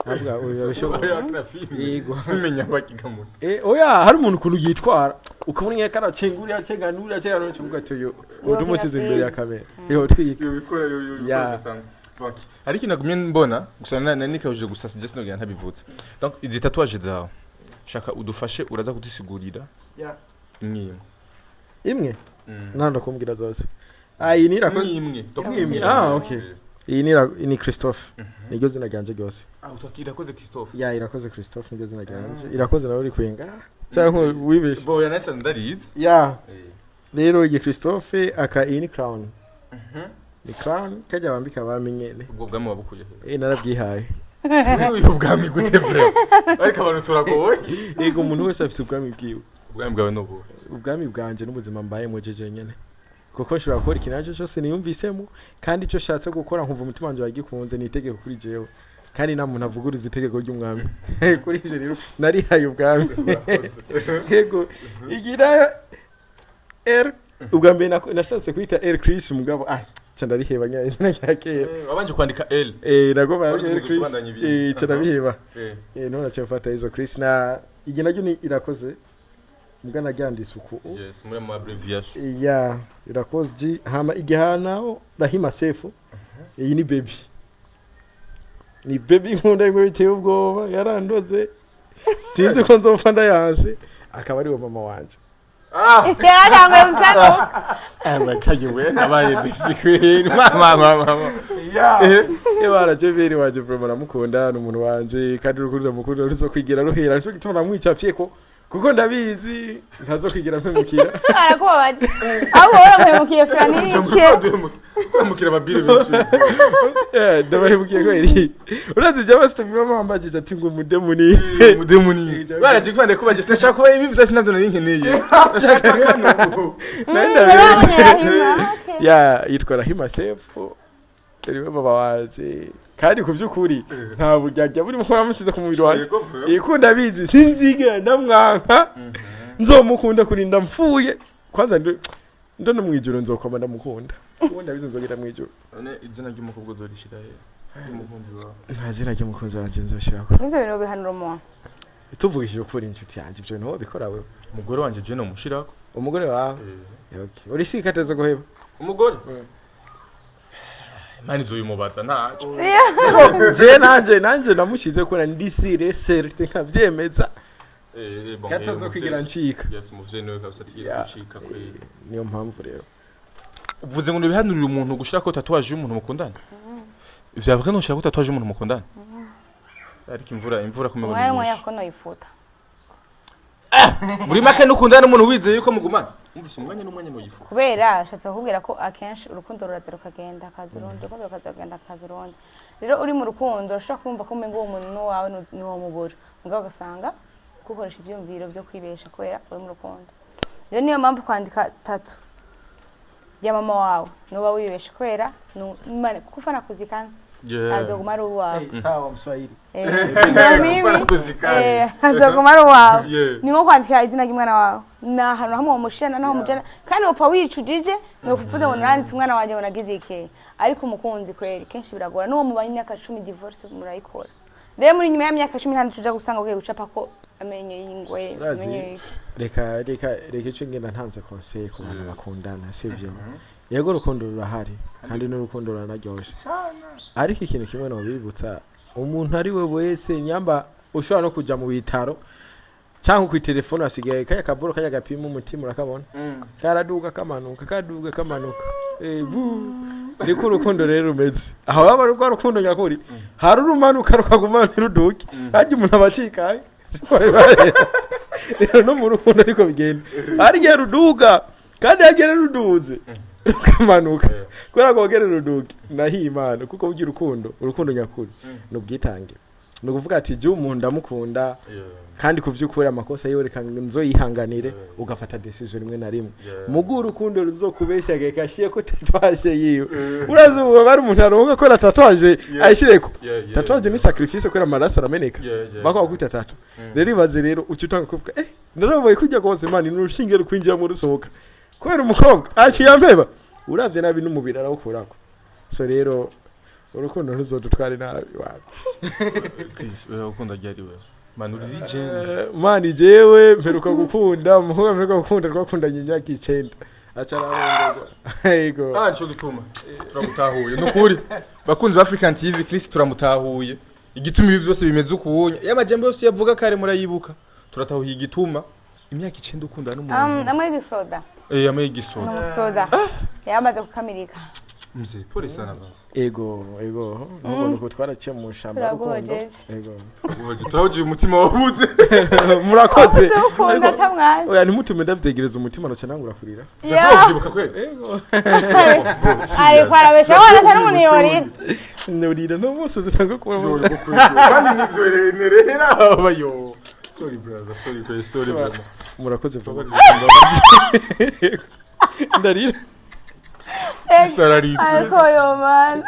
avuga uyu bishobora akina film yego bimenya bakigamuka oya hari umuntu kuntu yitwara ukabona nyine karacenguri yacenganuri yacengana no kivuga cyo udumusize imbere ya kamera twiyika bikora yo hari ikintu nagumye mbona gusa nikawuje gusa suggest no ntabivutse donc izi tatouage zawe shaka udufashe uraza kudusigurira imwe nanda kumbwira zose iyi ni imwe okay iyi ni Christophe niryo zina ryanje ryose irakoze Christophe irakoze Christophe niryo zina ryanje irakoze nawe uri kwenga cyangwa wibeshe boya nasa ndarize rero iyi Christophe aka ini crown ni crown kajya bambika bamenyene ubwo bwami wabukuye narabwihaye uyu bwami gute frère ariko abantu turagoye yego umuntu wese afite ubwami bwiwe ubwami bwawe no ubwami bwanje n'ubuzima mbaye mu jeje nyene kuko nshobora gukora ikintu cyose niyumvisemo kandi icyo shatse gukora nkumva umutima wanje wagikunze ni itegeko kuri jewe kandi nta muntu avuguriza itegeko ry'umwami kuri ije rero narihaye ubwami yego igira ubwa mbere nashatse kwita Chris mugabo cyanda biheba nyine izina ryake wabanje kwandika L nago ba Chris cyanda biheba none cyafata izo Chris na igina ryo ni irakoze mugana ryandise uko yes muri ma abbreviation irakoze hama igihana rahima sefu iyi ni baby nkunda ngo biteye ubwoba yarandoze sinzi ko nzopfa ndayanse akaba ari mama wanje yaratanguye musako kagiwe nabaye disikwiri mama barajeberi waje vraiment namukunda n'umuntu wanje kandi urukundo mukunda ruzo kwigira ruhera cyo gituma namwicapye kuko ndabizi ntazo kwigira mpemukira arakubabaje aho waramuhemukiye Franike mukira babiri bishinze ndabahemukiye ko iri urazi jya basta bimama ambagije ati ngo mudemuni baraje kwande kubaje sinashaka kuba ibi byose nabyo nari nkeneye ndashaka kano yitwa Rahima Sefu eriwe baba waje kandi kuvyukuri nta burya buri mukora amusize ku mubiri wanje ikunda bizi sinziga ndamwanka nzomukunda kurinda mfuye kwanza ndo no mwijuru nzokoma ndamukunda ubunda bizi nzogera mwijuru none izina ry'umukobwa uzorishira he umukunzi wawe nta zina ry'umukunzi wanje nzoshirako nivyo bintu bihanura umuntu tuvugishije ukuri inshuti yanje ibyo no bikora wewe umugore wanje je no mushirako umugore wawe okay uri sikateze guheba umugore mani zo yumubaza ntaco je nanje namushize ko ndi sire certe nkavyemeza katazo kwigira ncika yes umuvye niwe kabasatira gucika kwe niyo mpamvu rero uvuze ngo nibihanurira umuntu gushirako tatouage y'umuntu mukundana ivya vrai no shaka tatouage y'umuntu mukundana ariko imvura kumenya umwana yakono yifuta muri make n'ukundana n'umuntu wizeye yuko mugumana umvise umwanya n'umwanya no yifuta kubera ashatse kubwira ko akenshi urukundo ruraza rukagenda kazurundi ko rukazagenda kazurundi rero uri mu rukundo ushaka kumva ko umengo uwo muntu wawe ni wo mubura mugabo gasanga gukoresha ibyumviro byo kwibesha kwera uri mu rukundo rero niyo mpamvu kwandika tatu ya mama wawe nuba wibesha kwera kuko ufana kuzikana azoguma ari uwawe sawa mswahili azoguma ari uwawe ni nko kwandika izina ry'umwana wawe na hano hamwe umushana naho mujana kandi upfa wicujije no kuvuza ngo naranditse umwana waje ngo nagize iki ariko umukunzi kweri kenshi biragora n'uwo mubanye imyaka 10 divorce murayikora rero muri nyuma y'imyaka 10 tuja gusanga ugiye gucapa ko amenye y'ingwe amenye reka ico ngenda ntanze conseil ku bantu bakundana sivyo yego urukundo rurahari kandi n'urukundo ruranaryoshe ariko ikintu kimwe no bibutsa umuntu ari we wese nyamba ushobora no kuja mu bitaro cyangwa ku telefone asigaye kaya kaboro kaya gapima umutima urakabona karaduga kamanuka niko urukundo rero rumeze aho baba rwa rukundo nyakuri hari urumanuka rukaguma ruduke hajye umuntu abacikaye rero no mu rukundo ariko bigenda hari gihe ruduga kandi yagera ruduze rukamanuka kubera ko wagera ruduke nahimana kuko ugira urukundo nyakuri n'ubwitange no kuvuga ati je umuntu ndamukunda kandi kuvyukuri amakosa yoreka nzo yihanganire ugafata decision rimwe na rimwe mugu urukundo ruzokubeshya gekashiye ko tatuaje yiwe urazuba bari umuntu aronka ko tatuaje ayishireko tatuaje ni sacrifice ko amaraso arameneka bako kwita tatu rero ibaze rero ucutanga kuvuga naraboye kujya gose mani n'urushinge rukwinjira mu rusohoka kwera umukobwa aci yampeba uravye nabi n'umubiri arawukurako so rero urukundo ruzodutware nabi wawe ukunda ryari wewe manu rije mani jewe mperuka gukunda umuhungu mperuka gukunda twakundanye imyaka 9 acararongeza yego nico gituma turamutahuye nukuri bakunzi ba African TV Chris turamutahuye igituma ibi byose bimeze ukuwonya yamajembe yose yavuga kare murayibuka turatahuye igituma imyaka 9 ukunda n'umuntu amwe gisoda amwe gisoda n'umusoda yamaze kukamirika mze pole sana basi ego nubwo ko twaraciye mu shamba rukundo ego turahoje umutima wabuze murakoze ukunda tamwana oya ntimutume ndavyegereza umutima no canangura kurira zavyibuka kweli ego ari kwarabesha wana sana munyorira norira no mose zitanga kuba kandi nivyo rero abayo sorry brother sorry brother murakoze vuba ndarira Sararitse ariko yo man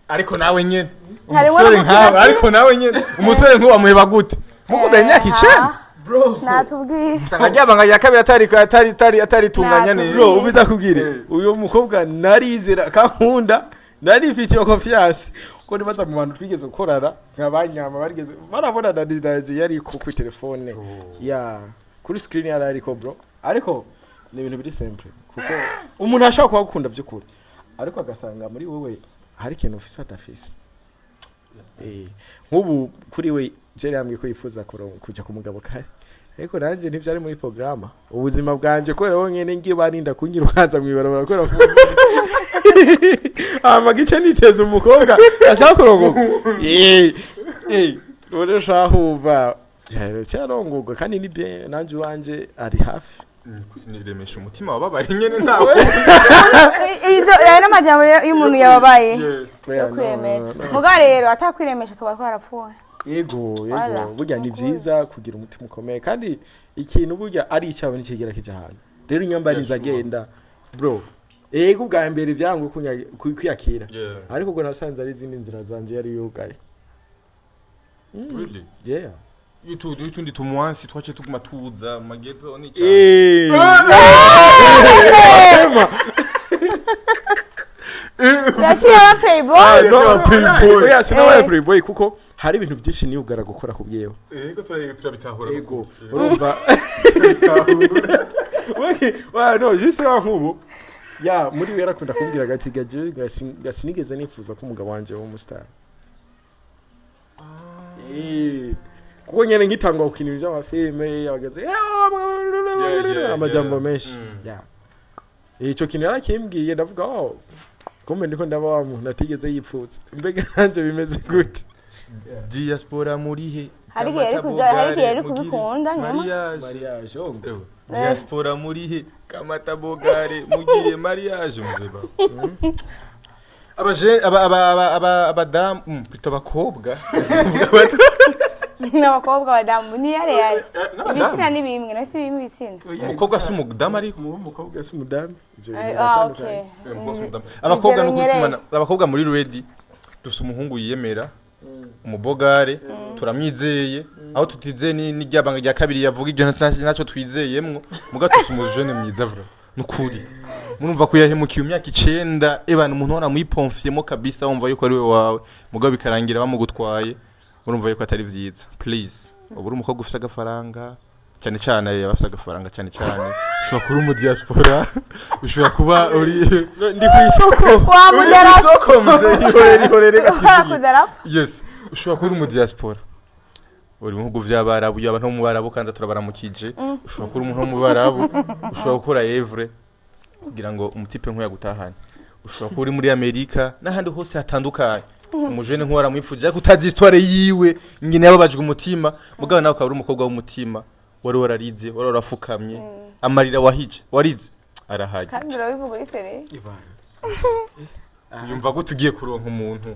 ariko nawe nyene umusore nkawe ariko nawe nyene umusore nk'uwa muheba gute mukuda imyaka 9 bro natubwiye ngajyaba ngajya kabiri atari tunganya neza bro ubiza kubwire uyu mukobwa narizera kankunda narifitiye confiance ko nibaza mu bantu twigeze gukorara nk'abanyama barigeze barabona ndaje yari ku telefone ya kuri screen yari ariko bro ariko ni ibintu biri simple kuko umuntu ashaka kuba gukunda by'ukuri ariko agasanga muri wowe hari ikintu ufise atafise nk'ubu kuri we je yambwiye ko yifuza kuja ku mugabo kare ariko nanje ntivyari muri programa ubuzima bwanje ko rero nyene ngiye barinda kungira ukanza mwibarabara ko amagice niteze umukobwa ashaka kurongoka ore shahuva cyarongurwa kandi ni bien nanje wanje ari hafi niremesha umutima wababaye nyene ntawe izo rero amajambo y'umuntu yababaye yo kwemera muga rero atakwiremesha so barapfuye yego burya ni byiza kugira umutima ukomeye kandi ikintu burya ari icyawe n'ikigera kija hano rero inyambariza agenda bro yego bwa mbere byangu kwiyakira ariko ubwo nasanze ari izindi nzira zanje yari yugaye really yeah yutundi tumwansi twache tuguma tuza mageto ni yashira playboy oya sinabaye playboy kuko hari ibintu byinshi niyo ugara gukora kubyeho yego turabitahura yego urumva wa no juste nkubu ya muri wera kunda kumbwira gati gaje gasinigeze nifuza ko umugabo wanje wo mustar kuko nyene ngitangwa ukintu by'amafilme yabageze amajambo menshi ya ico kintu yarakimbwiye ndavuga kumbe ndiko ndaba wa muntu natigeze yipfutse mbega nanje bimeze gute diaspora murihe hari gihe kubikunda mariage diaspora murihe kamata bogare mugire mariage muzeba abadamu pito bakobwa n'abakobwa badamu ni yare ibisina ni bimwe no si bimwe ibisina umukobwa si umudamu ariko umukobwa si umudamu okay abakobwa muri ready dufite umuhungu yiyemera umubogare turamwizeye aho tutize ni ryabanga rya kabiri yavuga ibyo naco twizeyemwo mugatuse umujene myiza vura nukuri murumva ko yahemukiye imyaka 9 ebana umuntu wana muyipomfyemo kabisa wumva yuko ari we wawe mugabo bikarangira bamugutwaye urumva yuko atari vyiza please uburi umukobwa ufite agafaranga cyane cyane yabafite agafaranga cyane ushobora kuri mu diaspora ushobora kuba uri ndi ku isoko wa mudara isoko mze ihorere gativuye yes ushobora kuba uri mu diaspora uri mu bihugu vy'abarabu abantu bo mu barabu kandi turabaramukije ushobora kuba umuntu wo mu barabu ushobora gukora evre kugira ngo umutipe nk'uya gutahane ushobora kuba uri muri Amerika n'ahandi hose hatandukanye umujene nk'uwara mwifuje kutazi histoire yiwe ngine yababajwe umutima mugabo nawe ukaba uri umukobwa w'umutima wari wararize wari warafukamye amarira warize arahaje kandi urabivuga uri sere yumva ko tugiye kuronka umuntu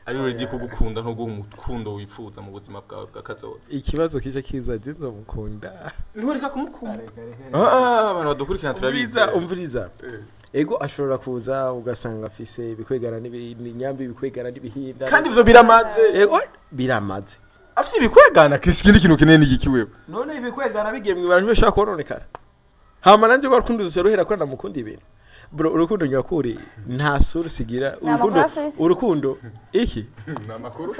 ari ready kugukunda no guhumukundo wifuza mu buzima bwawe bw'akazoza ikibazo kije kiza jinzo mukunda ntureka kumukunda abantu badukurikirana turabiza umviriza ego ashobora kuza ugasanga afise ibikwegana n'inyambi ibikwegana n'ibihinda kandi ivyo biramaze ego biramaze afite ibikwegana kisikindi kintu kinene gikiwewe none ibikwegana bigiye mu bantu bashaka koronekara hama nanje ko rukundo ruseruhera ko ndamukunda ibintu bro urukundo nyakuri nta sura sigira urukundo iki namakuru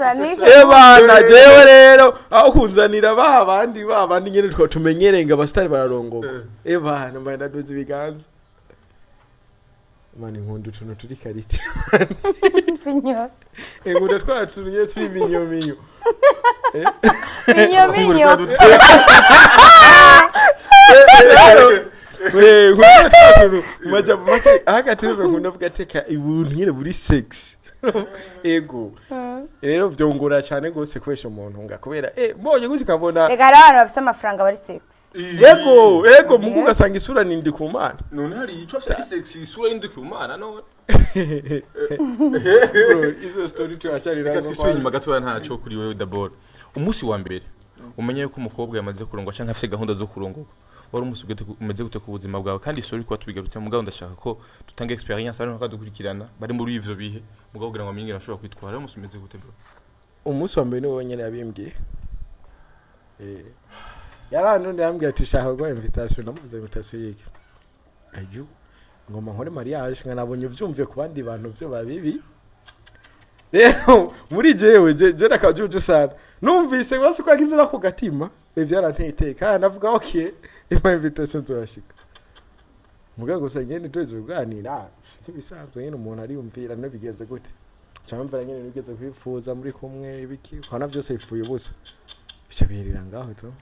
bana jewe rero aho kunzanira babandi nyene twa tumenyerenga abastari bararongoka bana mbaye ndaduza ibiganza mani nkundu utuntu turi karite finyo nkunda twatunye turi minyo minyo nkunda twatuntu maja make hagati rero nkunda bwateka ibuntu nyine buri sex ego rero byongora cyane gose kwesha umuntu ngakubera mbonye gusi kabona rega abantu bafite amafaranga bari sex ego mungu gasanga isura nindi ku mana none hari ico afite sex isura nindi ku mana none izo story tu achari rero twisubira inyuma gatoya ntaco kuri wewe d'abord umunsi wa mbere umenye ko umukobwa yamaze kurongwa canke afite gahunda zo kurongwa wari umunsi umeze gute ku buzima bwawe kandi story kwa tubigarutse mugabo ndashaka ko tutanga experience ari nakadukurikirana bari muri ivyo bihe mugabo kugira ngo amenye ashobora kwitwara umunsi umeze gute bro umunsi wa mbere niwe nyene yabimbwiye yaranone yambwiye ati shaka go invitation namuze invitation yiki agiye ngoma nkore mariage nkanabonye uvyumviye ku bandi bantu byo babibi rero muri jewe je nakajuju sana numvise wase ko akizira ku gatima ivyaranteye iteka navuga okay ima invitation zoyashika muga gusa nyene tuzo kuganira ibisanzwe nyene umuntu ari yumvira no bigenze gute cyamvira nyene nigeze kwifuza muri kumwe ibiki kwana byose bifuye busa bishabirira ngaho to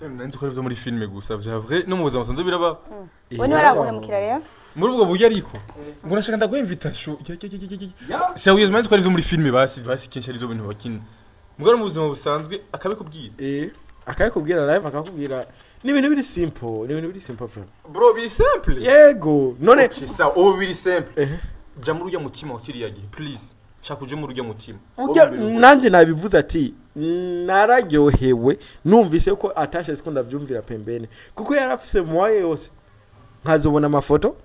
nanzi ko ari muri filme gusa vya vrai no mu buzima sanzo biraba woni waraguhemukira rero muri ubwo buryo ariko ngo nashaka ndaguha invitation sérieusement ko ari muri filme basi kenshi ari zo bintu bakina mugara mu buzima busanzwe akabikubwira akabikubwira live akakubwira ni ibintu biri simple bro biri simple yego none ça o biri simple ja muri ujya mutima wakiriya gihe please shaka uje muri ujya mutima nanje nabivuze ati nararyohewe numvise ko atashe sikunda vyumvira pembene kuko yarafise mwaye yose nkazobona amafoto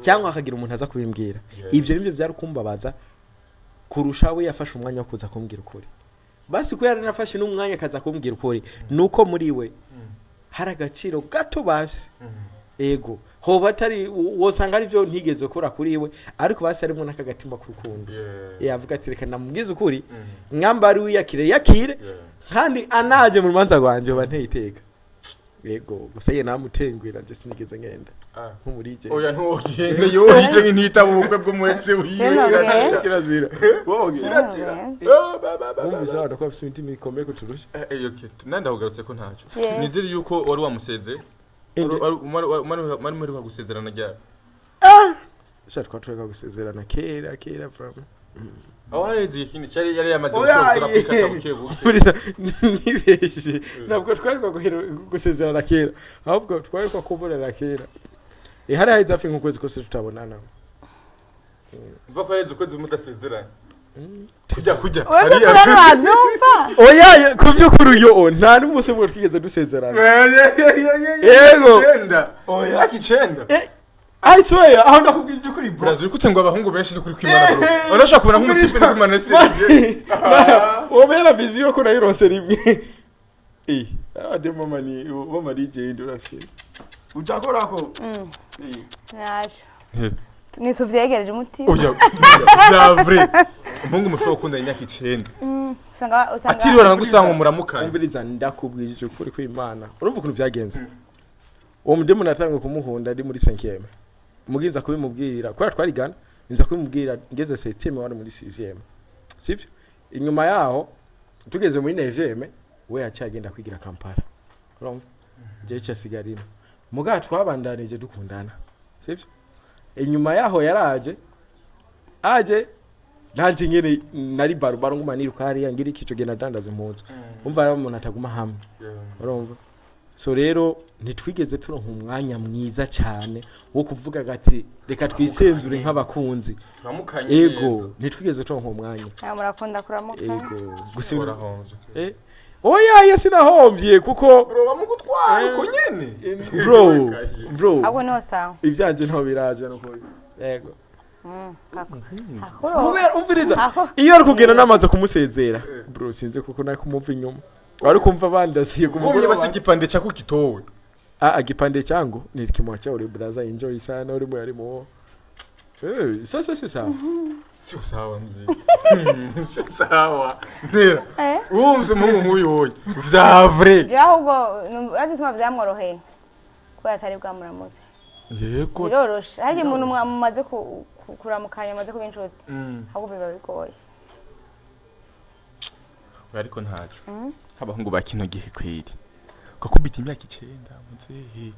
cyangwa akagira umuntu aza kubimbwira ivyo nibyo byari kumbabaza kurusha we yafashe umwanya wo kuza kumbwira ukuri basi ko yaranafashe n'umwanya kaza kumbwira ukuri nuko muri we hari agaciro gato basi ego hoba atari wosanga ari byo ntigeze kora kuri we ariko basi arimo nakagatimba kurukundo yavuga ati reka namubwize ukuri mwambari wiyakire kandi anaje mu rumanza rwanje banteye iteka yego gusa ye namutengwira je sinigeze ngenda nk'umurije oya ntogenda yo hije nk'intita mu bukwe bwo mu exe uyiwe kirazira umvise abantu ko bafite imitima ikomeye kuturusha okay nanda hugarutse ko ntaco nizeri yuko wari wamuseze mari muri bagusezerana ryari shaka twatweka gusezerana kera from aho hareze ikindi cyari yari yamaze gusohora kwikata bukebu nibeshe nabwo twari gusezerana kera ahubwo twari kuburana kera hari hayize afi nkukwezi kose tutabonana mva ko hareze ukwezi mudasezerana kujya oya kubyukuri yo nta n'umunsi mwe twigeze dusezerana yego oya akicenda I swear aho ndakubwiza ukuri bro Brazil kute ngo abahungu benshi ni kuri kwimana bro urashaka kubona nk'umutipe ni kwimana se obera vision ko nayirose rimwe ade mama ni MARIAGE ndurafi utakora ko naje ni tuvyegereje umutima oya c'est vrai mungu mushobora gukunda imyaka 9 usanga atiriwe arangusanga umuramukanye umviriza ndakubwije ukuri kw'Imana urumva ukuntu byagenze uwo mudemu natangwe kumuhunda ari muri 5e muginza kubimubwira kwa twarigana nza kubimubwira ngeze 7e wari muri 6e sivyo inyuma yaho tugeze muri neveme we yacyagenda kwigira Kampala urumva je cyasigarina muga twabandanije dukundana sivyo inyuma yaho yaraje aje nanje nyene nari barubaro nguma niruka hariya ngira ikico gena dandaza impuzu umva rero umuntu ataguma hamwe urumva so rero ntitwigeze turonka umwanya mwiza cyane wo kuvuga gati reka twisenzure nk'abakunzi turamukanye ego ntitwigeze turonka umwanya murakunda kuramuka ego gusibora oya yesi nahomvye kuko bro bamugutwara uko nyene bro ahubwo niho sawa ivyanje nto biraje no kuri yego akuro kubera umviriza iyo ari kugenda namaze kumusezera bro sinze kuko nari kumumva inyuma wari kumva bandasiye kumugore basi igipande cya kukitowe agipande cyangu nilikimwa cha uri braza enjoy sana uri mu yarimo sasa sio sawa mzee sio sawa nera umze mu muyoye vya vrai ahubwo azi tuma vyamworoheye ko yatari bwamuramuze yego biroroshe hari umuntu mwamaze kuramukanya amaze kuba inshuti ahubwo biba bigoye ariko ntacu abahungu bakino gihe kweri kakubita imyaka 9 muzehe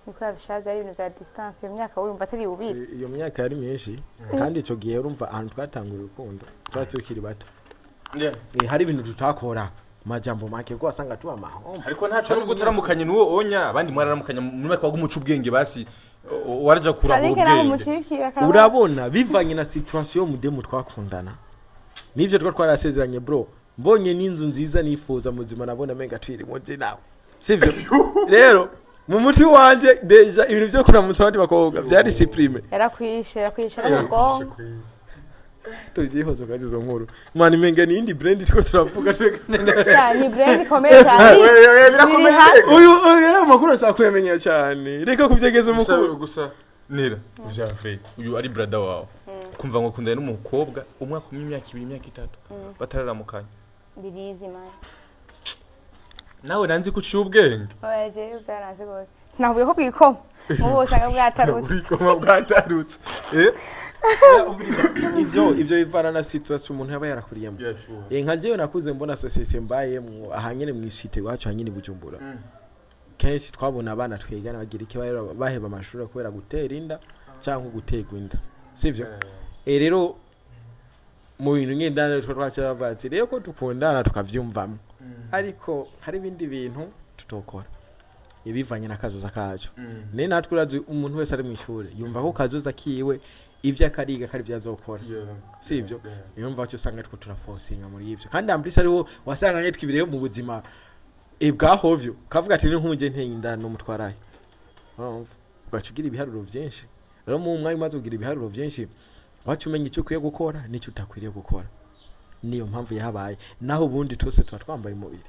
niko bishaje ari ibintu bya distance iyo myaka wumva atari ubiri iyo myaka yari myinshi kandi ico gihe urumva ahantu twatangura urukundo twatukiri bato hari ibintu tutakora majambo make ko asanga tuba maho ariko ntacu ari gutaramukanye nuwo onya abandi mwararamukanye mu mwaka w'umuco ubwenge basi warja kurahura ubwenge urabona bivanye na situation mudemu twakundana nivyo twarasezeranye bro mbonye n'inzu nziza nifuza muzima nabona menga twirimo je nawe sivyo rero mu muti wanje deja ibintu byo kuramutsa abandi bakobwa byari supreme yarakwishe n'ubwo tuzihozo kazi zo nkuru mani menga ni indi brand tiko turavuga ni brand komeye cyane birakomeye uyu makuru sakwemenya cyane reka kubyegeza umukuru gusa nera vya vrai uyu ari brother wawe kumva ngo kundana n'umukobwa umwaka imyaka 2 imyaka 3 batararamukanye birizi man nawe nanzi ko uciye ubwenge oje uzaraze gose sinahuye ko bwikoma mu bosanga bwatarutse bwikoma bwatarutse ivyo bivana na situation umuntu yaba yarakuriyemo nka jewe nakuze mbona societe mbayemwo ahanyene mwishite wacu hanyene Bujumbura kenshi twabona abana twigana bagira iki baheba amashuri kubera gutera inda cyangwa gutegwa inda sivyo rero mu bintu ngendana twatwakira bavatsi rero ko tukundana tukavyumvamo ariko hari ibindi bintu tutokora ibivanye na kazoza kacu ne natwe urazi umuntu wese ari mu ishuri yumva ko kazoza kiwe ivya kariga kari vyazokora sivyo yumva cyo usanga twe turaforcinga muri ivyo kandi amplisi ariho wasanga nyetwe ibireo mu buzima bwahovyo kavuga ati ni nk'umuje nteye inda no mutwaraye ugacugira ibiharuro byinshi rero mu mwanya maze kugira ibiharuro byinshi wacu umenya icyo ukwiye gukora n'icyo utakwiriye gukora niyo mpamvu yahabaye naho ubundi twese tuba twambaye umubiri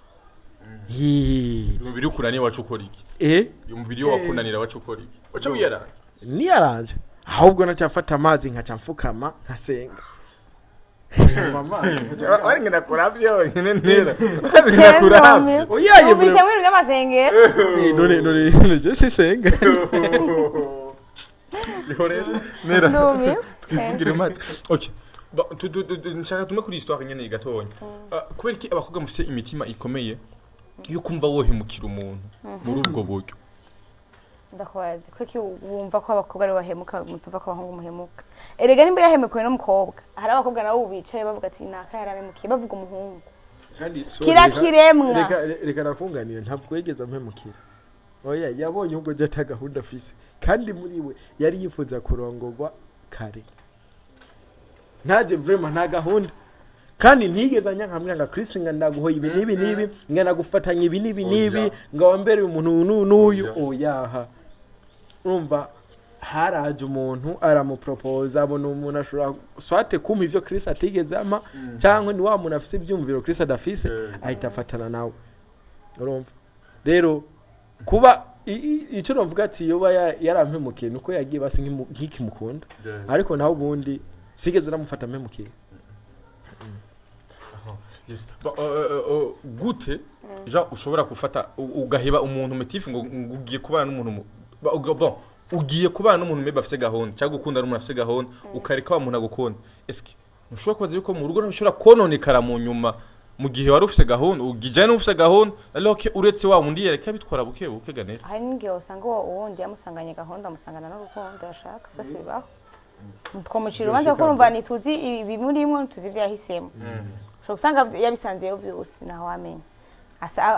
umubiri ukunaniye wacu ukora iki umubiri wakunanira wacu ukora iki wacu wiyaranje niyaranje ahubwo nacyafata amazi nkacamfukama nkasenga mama wari ngenda kuravyo nyene ntera maze ngenda kuravyo oyaye bro ubise mwiri by'amasengero none je sisenga nera twivugire mate okay nshaka tume kuri histoire nyene gatonya kubera iki abakobwa mufite imitima ikomeye yo kumva wohemukira umuntu muri ubwo buryo ndakwazi kwiki wumva ko abakobwa ari bahemuka mutuva ko abahungu muhemuka erega nimba yahemukiwe n'umukobwa hari abakobwa nabo bicaye bavuga ati naka yarabemukiye bavuga umuhungu kira kiremwa reka nakunganira ntabwo yegeza mpemukira oya yabonye ubwo jata gahunda afise kandi muri we yari yifuza kurongorwa kare ntaje vraiment nta gahunda kandi ntigeza nyankamwanga Chris ndaguhoye ibi nibi ngana gufatanya ibi nibi ngawambere umuntu n'uyu oyaha urumva haraje umuntu aramupropose abona umuntu ashobora swate kumpa ivyo Chris atigeze ama cyangwa ni wa muntu afise ibyumviro Chris adafise ahita afatana nawe urumva rero kuba icyo navuga ati yoba yarampemukiye nuko yagiye basi nk'ikimukunda ariko naho ubundi sigeze namufata mpemukiye yes gute ja ushobora gufata ugaheba umuntu metifu ngo ugiye kubana n'umuntu ugiye kubana n'umuntu meba afise gahunda cyangwa gukunda n'umuntu afise gahunda ukareka wa muntu agukunda eski ushobora kubaza yuko mu rugo ntabishobora kononekara mu nyuma mu gihe wari ufite gahunda ugijana ufite gahunda ariko uretse wa wundi yereka bitwara buke buke ganera hari n'ingihe usanga uwundi yamusanganye gahunda amusangana n'urukundo ashaka bose bibaho twamucira ubanza ko urumva ntituzi ibi murimo tuzi ibyahisemo ushobora gusanga yabisanzeyo byose naho wamenya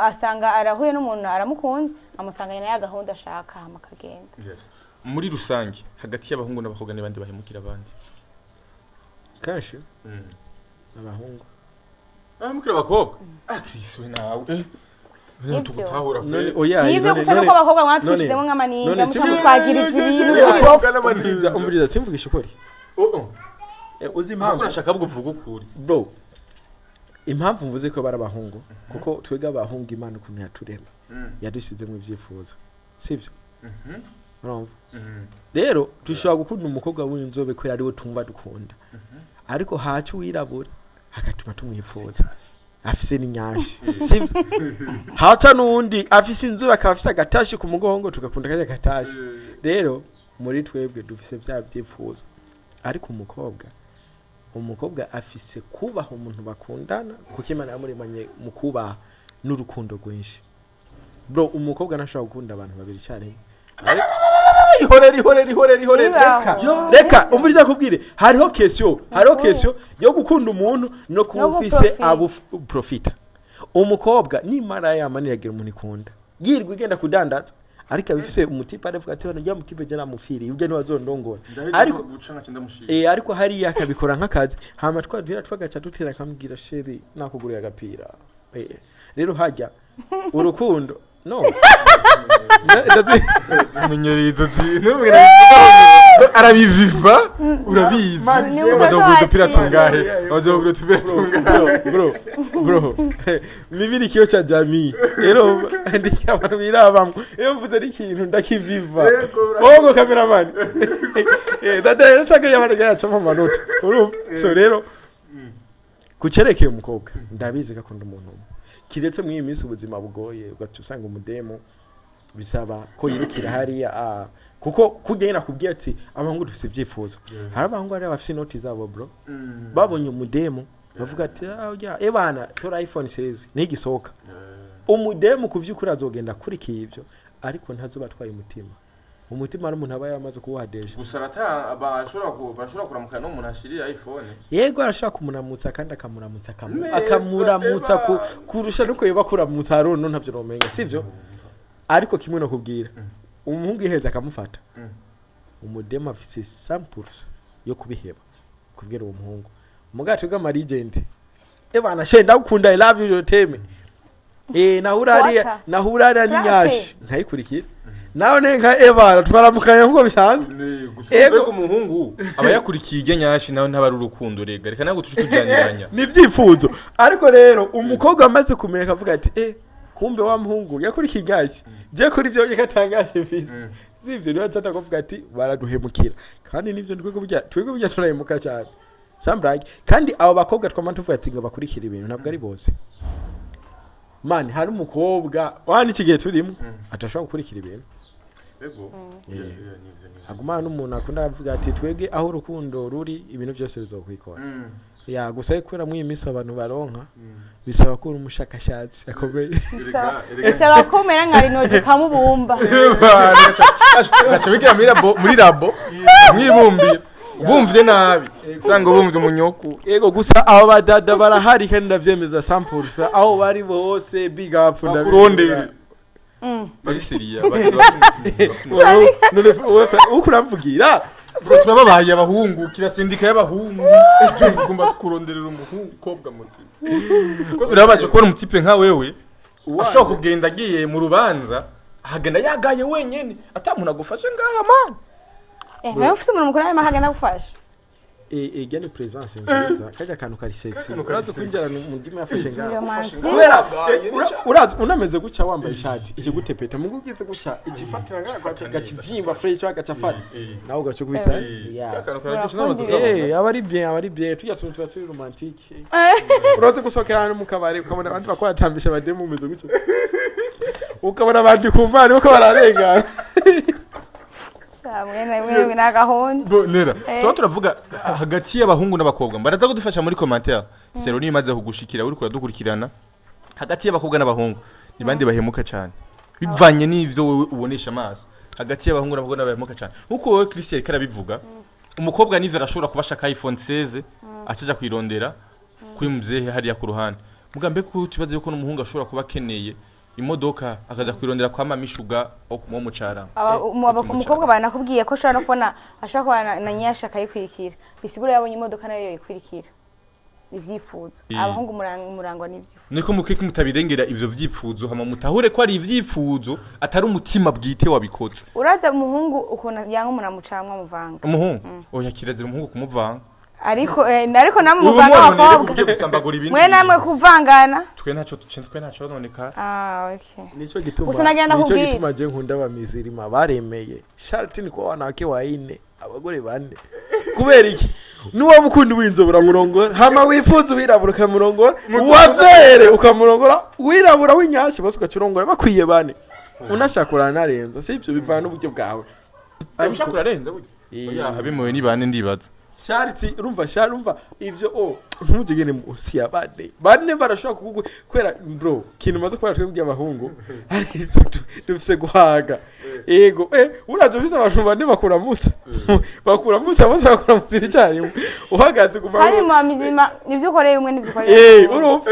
asanga arahuye n'umuntu aramukunze amusanganye na ya gahunda ashaka amakagenda muri rusange hagati y'abahungu n'abakobwa n'abandi bahemukira abandi kashi abahungu bahemukira abakobwa Kristo nawe tugutahura kwe nibyo gusa nuko abakobwa mwatwishizemo nk'amaninja mutagiriza ibintu umviriza simvugisha ukuri uzi impamvu urashaka kuvuga ukuri bro impamvu mvuze ko barabahungu kuko twega abahungu Imana ukuntu yaturema yadusizemo ivyifuzo sivyo urumva rero dushobora gukunda umukobwa w'inzobe ko yari we tumva dukunda ariko hacu wirabura agatuma tumwifuza afise n'inyashi sivyo haca nundi afise inzobe akafise agatashi ku mugongo tugakunda kaje gatashi rero muri twebwe dufise bya byifuzo ariko umukobwa afise kubaha umuntu bakundana kuko Imana yamuremanye mu kubaha n'urukundo rwinshi bro umukobwa nashobora gukunda abantu babiri cyane ihorere reka umviriza kubwire hariho kesyo yo gukunda umuntu no kumufise abo profita umukobwa nimara yamanira agira umuntu ikunda yirwa igenda kudandaza ariko abifise umutipa arevuga ati bana mu kibe jana mufiri ubye niwazondongora ariko ariko hari yakabikora nk'akazi hama twadwira twagaca dutera kamubwira sheri nakuguriye agapira rero hajya urukundo no munyerizo n'umwira arabiviva urabizi amaze kugura udupira tungahe bro mibiri kiyo cha jamii rero ndikabirabamwe iyo mvuze ari ikintu ndakiviva bongo cameraman dada nataka yabana yacha mu manota so rero kucerekeye umukobwa ndabizi gakunda umuntu kiretse mu iminsi ubuzima bugoye ugatusanga umudemo bisaba ko yirukira hariya kuko kugenda kubwiye ati abahungu dufise ibyifuzo hari abahungu ari bafise noti zabo bro babonye umudemo bavuga ati ebana tora iPhone 16 ntigisohoka umudemo kuvyukuri azogenda kuri kivyo ariko ntazo batwaye umutima ari umuntu aba yamaze kuwahadesha gusarata bashobora kuramukana n'umuntu ashiriye iPhone yego arashaka kumuramutsa kandi akamuramutsa kurusha nuko yeba kuramutsa harono ntavyo romenga sivyo ariko kimwe no kubwira umuhungu iheza akamufata umudema afise samples yo kubiheba kubwira uwo muhungu mugacu bwa MARIAGE ebana shenda gukunda I love you teme nahurariya n'inyashi nkayikurikira nawe nenka ebana twaramukanya nkuko bisanzwe ego ko umuhungu aba yakurikiye ijya nyashi nawe ntabari urukundo rega reka nago tujyaniranya ni byifuzo ariko rero umukobwa amaze kumenya avuga ati kumbe wa muhungu yakurikiye gashi je kuri byo yakatangaje visi zivyo niyo nzata kuvuga ati baraduhemukira kandi nivyo twego burya turahemuka cyane sambrage kandi abo bakobwa twamatuvuga ati ngo bakurikira ibintu ntabwo ari bose man hari umukobwa wani kigiye turimo atashobora gukurikira ibintu ego aguma n'umuntu akunda avuga ati twege aho urukundo ruri ibintu byose bizokwikora ya gusa kwera mu imisi abantu baronka bisaba ko umushakashatsi akomeye bisaba ko mera nkari no kamubumba gacha bigira muri labo mwibumbiye bumvye nabi sanga bumvye umunyoku ego gusa abo badada barahari kandi ndavyemeza samples aho bari bose big up ndakurondera bari seriya ukuramvugira turababaye abahungu kirasindika y'abahungu ugomba kuronderera umukobwa muti ko birabaje kubona umutipe nka wewe ashobora kugenda agiye mu rubanza ahagenda yagaye wenyene atamuntu agufashe ngaha man nawe ufite umuntu mukuru arimo ahagenda gufasha gene presence nziza kajya kantu kari sexy uraza kwinjira mu ndimi yafashe ngaha kubera uraza unameze guca wambaye ishati ikigutepeta mu gugize guca igifatira ngaha gakivyimba fresh agacafata nawe ugacu kubita kantu karagisha namaze abari bien tujya tuba turi romantique uraza gusokerana mu kabare ukabona abandi bakwatambisha bademu umeze guca ukabona abandi kumva uko bararengana Mwe nagahonda. Nera. Tuba turavuga hagati y'abahungu n'abakobwa. Baraza kudufasha muri commentaire. Sero niyo imaze kugushikira uri kuradukurikirana. Hagati y'abakobwa n'abahungu ni bande bahemuka cyane. Bivanye n'ivyo wewe ubonesha amaso. Hagati y'abahungu n'abakobwa bahemuka cyane. Nkuko wewe Christian karabivuga. Umukobwa nivyo arashobora kubashaka iPhone 16 acaja kwirondera kuri mzehe hariya ku ruhande. Mugambe ko tubaze yuko n'umuhungu ashobora kuba keneye imodoka akaza kwirondera kwa mamishuga mu mucara. Umukobwa banakubwiye ko ashobora no kubona ashobora kuba na nyasha akayikwirikira. Bisigura yabonye imodoka nayo yikwirikira. Ivyifuzo. Abahungu murangwa n'ivyifuzo. Niko mukeke mutabirengera ivyo vyifuzo hama mutahure ko ari ivyifuzo atari umutima bwite wabikoze. Uraza umuhungu ukona yanga umuntu amucamwa muvanga. Umuhungu oya kirazira umuhungu kumuvanga. Ariko namwe muvanga abakobwa. Mwe namwe kuvangana. Twe ntaco noneka. Okay. Nico gituma je nkunda bamizirima baremeye. Sharti ni ko wanake waine abagore bane. Kubera iki? Nuwa bukundi winzobura murongora hama wifuza wirabura kamurongora wavere ukamurongora wirabura winyashe bose ugacurongora bakwiye bane unashakura narenza sibyo bivana n'uburyo bwawe ushakura renza buryo oya habemoye ni bane ndibaza Shariti urumva ivyo ntuzigene musi ya bane barashaka kugugu kwera bro kintu maze kwara twebwe abahungu dufise guhaga ego uraje ufise abantu bane bakuramutsa bose bakuramutsa cyane uhagaze ku hari mu mizima nivyo ukoreye umwe nivyo ukoreye urumva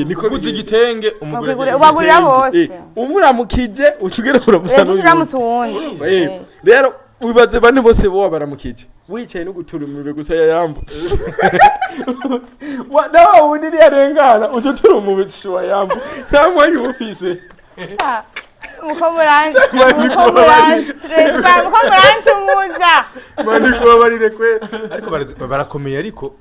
niko kuzi igitenge umugore ubagurira bose umuramukije ucugere kuramutsa rero wibaze bane bose bo baramukije wicaye no gutura umurube gusa yambutse nawe wundi yarengana ututura umurube wa yambu cyangwa yufise mukomuranje mani kuba barire kwe ariko barakomeye ariko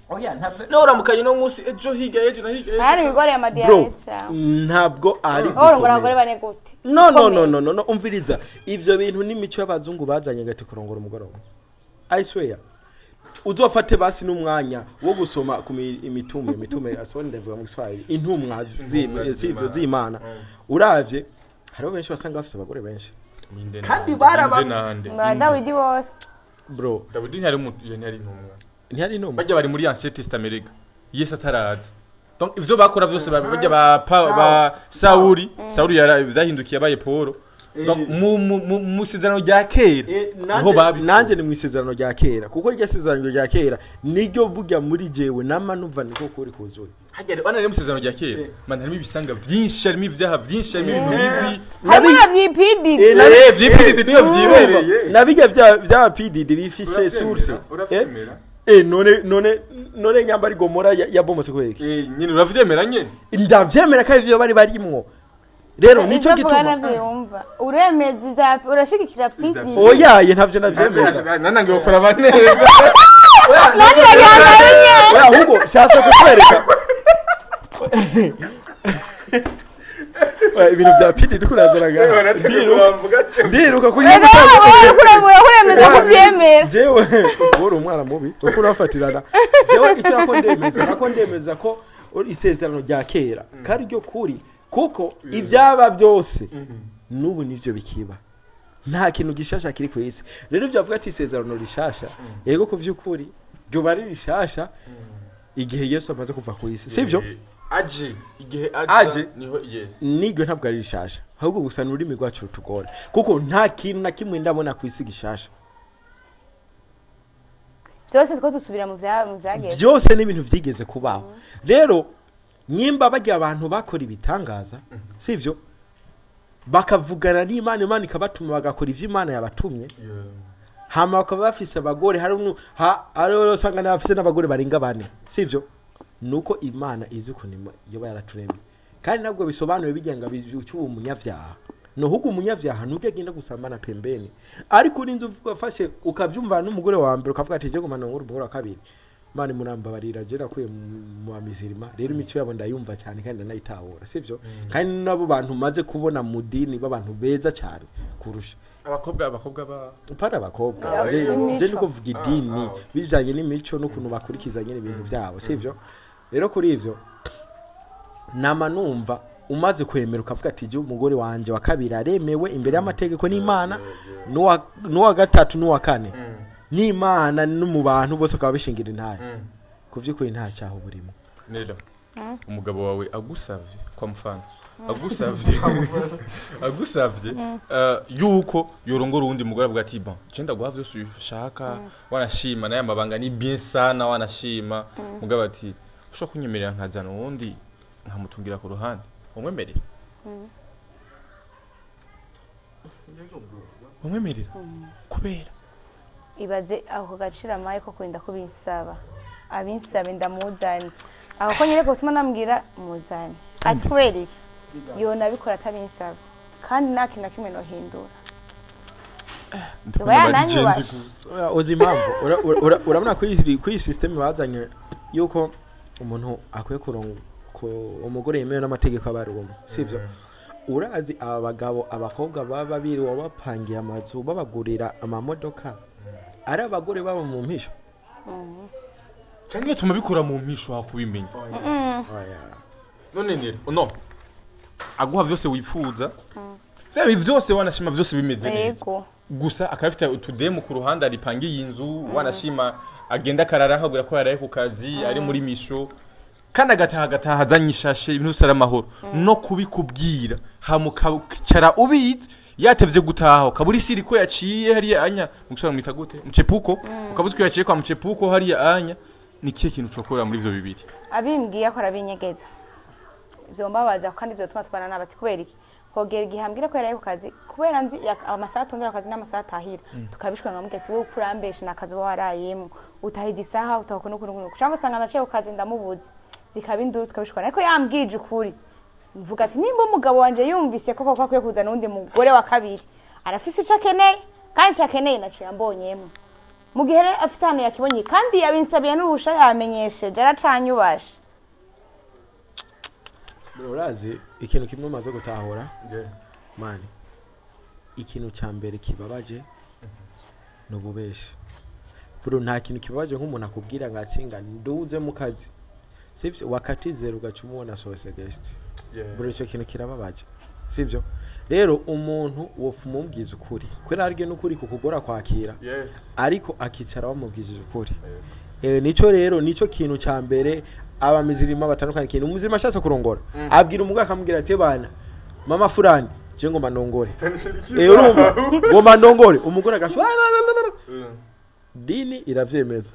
oya ntabwo no uramukanye no munsi ejo higa ejo na higa hari bigore ya madiyanisha ntabwo ari ngorongore bane gute no umviriza ivyo bintu n'imico y'abazungu bazanye gati kurongora umugoroba I swear uzofate basi n'umwanya wo gusoma ku imitume asone ndavuga mu Kiswahili intumwa z'Imana uravye hariho benshi basanga bafise abagore benshi kandi Dawidi bose bro Dawidi ntari intumwa bajya bari muri Ancien Testament Yesu ataraza donc ivyo bakora vyose bajya ba Sauli yahindukiye abaye Paul mu sezerano rya kera aho babi nanje ni mu sezerano rya kera kuko rya sezerano rya kera niryo burya muri jewe namanuva niko kuri kuzuye hagere bana ne mu sezerano rya kera man harimo ibisanga byinshi harimo ibyaha byinshi harimo ibintu bibi nabijya vyipidi vyipidi niyo vyibereye nabijya bya pidi bifise source none nyamba ari gomora ya bomose kweke nyine uravyemera nyene ndavyemera kandi ivyo bari barimwo rero nico gituma uremeza urashigikira pidi oyaye ntavyo navyemeza nanange gukora baneza ahubwo shaka kutwereka ibintu bya pidi dukurazanaga ndiruka kunyuma uremeza ko vyemera jewe uri umwana mubi uko urafatirana jewe icyo nako ndemeza ko isezerano rya kera kari ryo kuri kuko ibyaba byose nubu nivyo bikiba nta kintu gishasha kiri ku isi rero byo avuga ati isezerano rishasha yego ku vyukuri ryo bari rishasha igihe Yesu amaze kuva ku isi sivyo igihe aje nigo ntabwo ari rishasha ahubwo gusa n'ururimi rwacu rutugora kuko nta kintu na kimwe ndabona ku isi gishasha byose two dusubira mu vyageze byose n'ibintu vyigeze kubaho rero nyimba bajya abantu bakora ibitangaza sivyo bakavugana n'Imana Imana ikabatuma bagakora ivyo Imana yabatumye hama bakaba bafise abagore hari usanga n'abafise n'abagore baringa bane sivyo nuko Imana izi kunima yoba yaraturemye kandi nabwo bisobanuye bigenga bicuba umunyavyaha no hugu umunyavyaha nuke agenda gusambana pembeni ariko urinze ufashe ukavyumva n'umugore wa mbere ukavuga ati je kumana nguru umugore wa kabiri mani murambabarira jera kuye mu amizirima rero imico yabo ndayumva cyane kandi ndanayitahura sivyo kandi nabo bantu maze kubona mudini b'abantu beza cyane kurusha abakobwa je niko vuga idini bijanye n'imico no kuntu bakurikizanye n'ibintu byabo sivyo rero kuri ivyo nama numva umaze kwemera ukavuga ati je umugore wanje wa kabiri aremewe imbere y'amategeko n'Imana n'uwa gatatu n'uwa kane n'Imana no mu bantu bose akaba bishingira intaye kuvyukuri nta cyaho burimo nera umugabo wawe agusavye kwa mfano agusavye yuko yorongora uwundi mugore avuga ati bon je ndaguha vyose ushaka wanashima naye amabanga ni bien sana wanashima mugabo ati usho kunyemerera nkazana uwundi nkamutungira ku ruhande umwemerera umwemerera kubera ibaze aho gacira amaye ko kwenda kubinsaba abinsabe ndamuzani aho ko nyere gutuma nambwira muzani ati kubera iki yo nabikora atabinsabye kandi naki na kimwe no hindura ozi impamvu urabona ko iyi system bazanye yuko umuntu akwiye kurongo umugore yemewe n'amategeko abarumo sivyo urazi aba bagabo abakobwa baba biriwe bapangiye amazu babagurira amamodoka ari abagore baba mu mpisho cyangwa tumabikora mu mpisho hakubimenya none nero no aguha vyose wifuza vya vyose wanashima vyose bimeze neza gusa akafite utudemu ku ruhande aripangiye inzu wanashima agenda karara hagura ko yaraye ku kazi ari muri misho kandi agataha azanye ishashe ibintu usara amahoro no kubikubwira hamukacara ubitse yatevye gutaha kaburi siri ko yaciye hariya anya mushobora mwita gute mcepuko ukabuzwe yaciye kwa mcepuko hariya anya nikiye kintu cokora muri ivyo bibiri abimbwiye akora binyegeza ivyo mbabaza kandi ivyo twana nabati kubera iki kogera igihambira ko yaraye ku kazi kubera nzi amasaha tondera akazi n'amasaha tahira tukabishwa ngamugetse wo kurambesha nakazi warayemo utahije isaha utakuno kuno cyangwa sanga naciye ku kazi ndamubuze zikabinduru tukabishwa ariko yambwije ukuri mvuga ati nimba umugabo wanje yumvise koko akwiye kuzana undi mugore wa kabiri arafise ico akeneye kandi ico akeneye naco yambonyemo mu gihe afise hano yakibonye kandi yabinsabiye n'uruhusha yamenyesheje aracanyubasha urazi ikintu kimwe maze gutahura mani ikintu cya mbere kibabaje n'ububeshi bro nta kintu kibabaje nk'umuntu akubwira ngo atsinga nduze mu kazi sivyo wakati zero gacumubona source guest bro icyo kintu kirababaje sivyo rero umuntu wofumubwiza ukuri kwera arige n'ukuri kukugora kwakira ariko akicara bamubwizije ukuri nico rero nico kintu cya mbere abamizirima batandukanye kintu umuzirima ashatse kurongora abwira umugabo akamubwira ati bana mama fulani je ngo manongore urumva ngo manongore umugore agashwa dini iravyemeza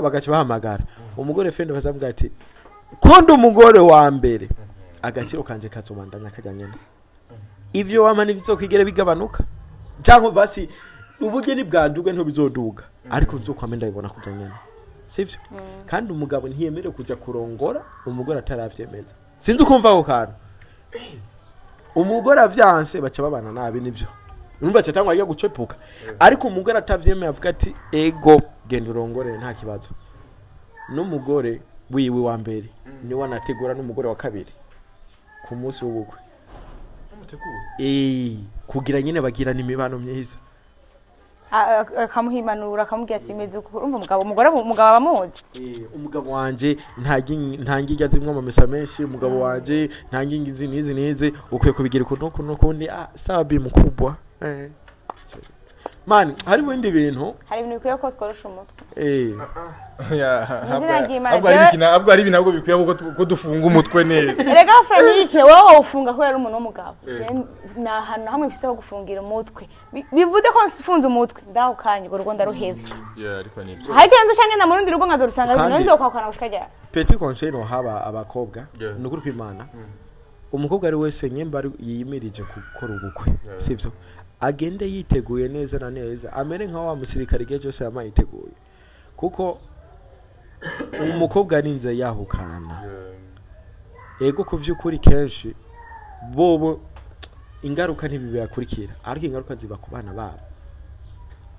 bagaci bahamagara umugore fendo bazambwira ati kondo umugore wa mbere agaciro kanje kazobandanya kajyanye ivyo wamani bizokwigera bigabanuka cyangwa basi ubugeni bwanduge nto bizoduga ariko nzokwamenda bibona kujyanye sivyo kandi umugabo ntiyemere kuja kurongora umugore ataravyemeza sinzi ukumva aho kantu umugore avyanse baca babana nabi nivyo urumva cyatangwa yo gucepuka ariko umugore atavyemeye avuga ati ego genda urongore nta kibazo n'umugore wiwe wa mbere ni wanategura n'umugore wa kabiri ku munsi w'ubukwe kugira nyine bagirana imibano myiza akamuhimanura akamubwira ati imeze uko urumva umugabo abamuzi umugabo wanje ntangijya zimwe mu mesa menshi umugabo wanje ntangingizi nizi ukwiye kubigira ukuntu kundi sawa bi mukubwa man hari ibindi bintu bikwiye ko tworosha umutwe abwo ari ibintu bikwiye ko dufunga umutwe neza rega Franike wowe ufunga ko yari umuntu w'umugabo na hano hamwe mfise ho gufungira umutwe bivuze ko nsifunze umutwe ndaho kanye go Rwanda ruhevye ariko nibyo hari kenzo canke na murundi rugo nkazo rusanga bino nzo kwakwana gushikajya petit conseil no haba abakobwa n'ukuri kw'Imana umukobwa ari wese nyemba yiyimirije gukora ubukwe sivyo agende yiteguye neza na neza amere nka wa musirikare gihe cyose yamayiteguye kuko umukobwa arinze yahukana ego kuvyukuri kenshi bobo ingaruka ntibibakurikira ariko ingaruka ziba ku bana babo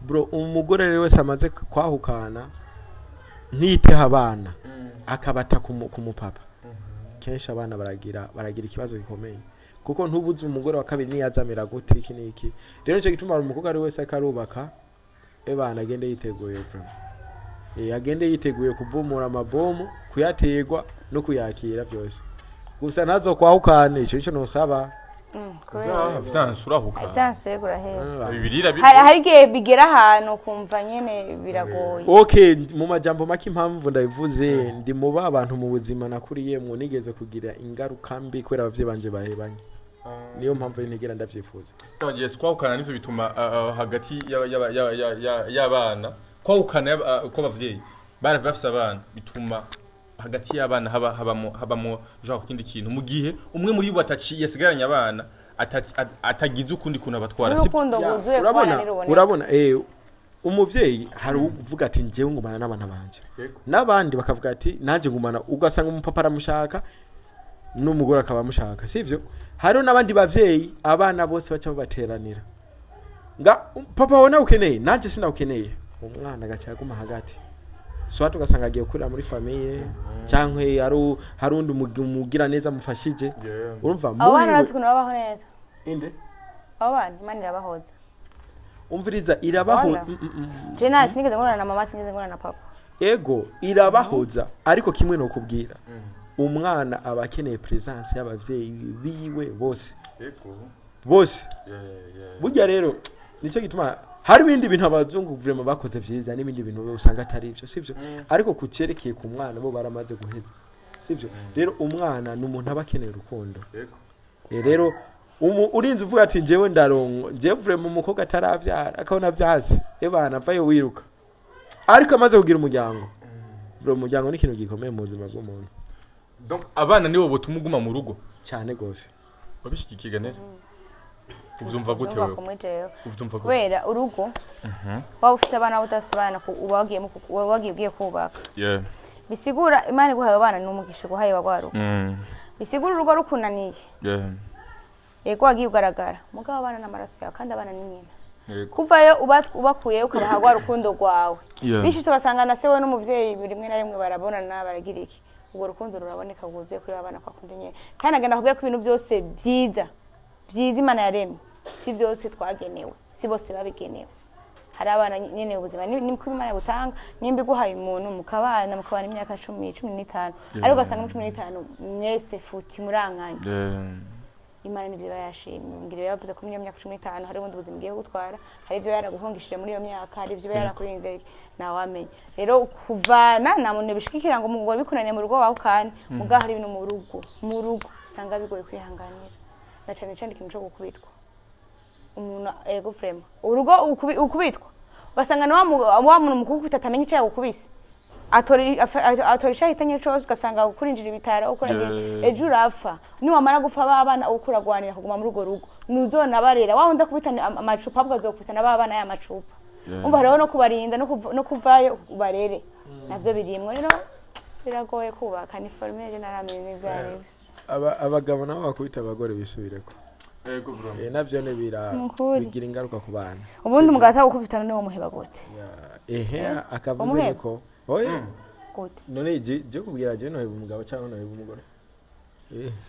bro umugore rero wese amaze kwahukana ntiteha abana akabata ku mupapa kenshi abana baragira ikibazo gikomeye kuko ntubuze umugore wa kabiri niyazamira gute iki niki rero cyo gituma umukobwa ari wese akarubaka ebana agende yiteguye bro agende yiteguye kubomora amabomu kuyategwa no kuyakira byose gusa nazo kwahukane ico nosaba vyansurahuka vyansegura heza bibirira hari igihe bigera ahantu kumva nyene biragoye okay mu majambo make impamvu ndabivuze ndi muba abantu mu buzima nakuriyemwo nigeze kugira ingaruka mbi kubera abavyeyi banje bahebanye niyo mpamvu ntigera ndavyifuza yes kwahukana nivyo bituma hagati y'abana kwahukana ko bavyeyi bari bafise abana bituma hagati y'abana habamo genre kindi kintu mu gihe umwe muri bo yasigaranye abana atagize ukundi kuntu abatwara urabona umuvyeyi hari uvuga ati njewe ngumana n'abana banje n'abandi bakavuga ati naje ngumana ugasanga umupapa aramushaka n'umugore akaba amushaka sivyo hariho n'abandi bavyeyi abana bose baca bateranira nga papa wona ukeneye naje sinawukeneye umwana agacaguma hagati so tugasanga agiye kurira muri famille cyangwa hari undi umugira neza mufashije urumva muri abana natukuno babaho neza inde abana mani rabahoza umviriza irabaho Jena sinigeze ngorana na mama sinigeze ngorana na papa ego irabahoza ariko kimwe no kubwira umwana abakeneye presence y'abavyeyi biwe bose bose burya rero nico gituma hari ibindi bintu abazungu vraiment bakoze vyiza n'ibindi bintu usanga atari ivyo sivyo ariko kucerekeye ku mwana bo baramaze guheza sivyo rero umwana n'umuntu abakeneye urukundo rero urinze uvuga ati jewe ndarongo jewe vraiment umukobwa ataravyara akabona vyase ebana vayo wiruka ariko amaze kugira umuryango bro umuryango ni ikintu gikomeye mu buzima bw'umuntu donc abana nibo botumuguma mu rugo cyane gose babishikikiga neza uvyumva gute wewe uvyumva gute wera urugo waba ufite abana udafite abana wagiye kubaka bisigura imana guhaye abana n'umugisha guhaye wagwaro bisigura urugo rukunaniye yego wagiye ugaragara mugabo abana n'amaraso yawe kandi abana ni nyina kuvayo ubakuye ukabaha gwa rukundo rwawe bishi tugasanga na sewe n'umuvyeyi rimwe na rimwe barabonana baragira iki ubwo rukundo ruraboneka guzuye kuri abana kwa kundi nyene kandi agenda kubwira ko ibintu byose byiza Imana yaremye si byose twagenewe si bose babigenewe hari abana nyene ubuzima ni ko Imana butanga nimba guhaye umuntu mukabana imyaka 10 15 ari ugasanga 15 mwese futi murankanye Imana nivyo bayashimye ngire yavuze ko mu myaka 15 hari ubundi buzima ngiye gutwara hari ivyo yaraguhungishije muri iyo myaka hari ivyo yarakurinze na wamenye rero kuvana na muntu bishikikira ngo mugore bikunaniye mu rugo wawe kandi muga hari ibintu mu rugo usanga bigoye kwihanganira na cyane ikintu cyo gukubitwa umuntu ego frema urugo ukubitwa ugasanga na wa muntu mukubita atamenye icyo yagukubise atori shahitanye cyose ugasanga kurinjira ibitaro ukuragiye ejo urapfa niwamara gupfa abana ukuragwanira kuguma muri urwo rugo nuzona barera wa wundi akubitana amacupa abwo azokubitana abana ya macupa umva rero no kubarinda no kuvayo barere navyo birimwe rero biragoye kubaka ni formule generale n'ivyari abagabo nabo bakubita abagore bisubireko yego bro navyo ne bigira ingaruka ku bana ubundi mugata gukubitana niwo muheba gute akavuze niko oye gute none je kubwira je no umugabo cyangwa no umugore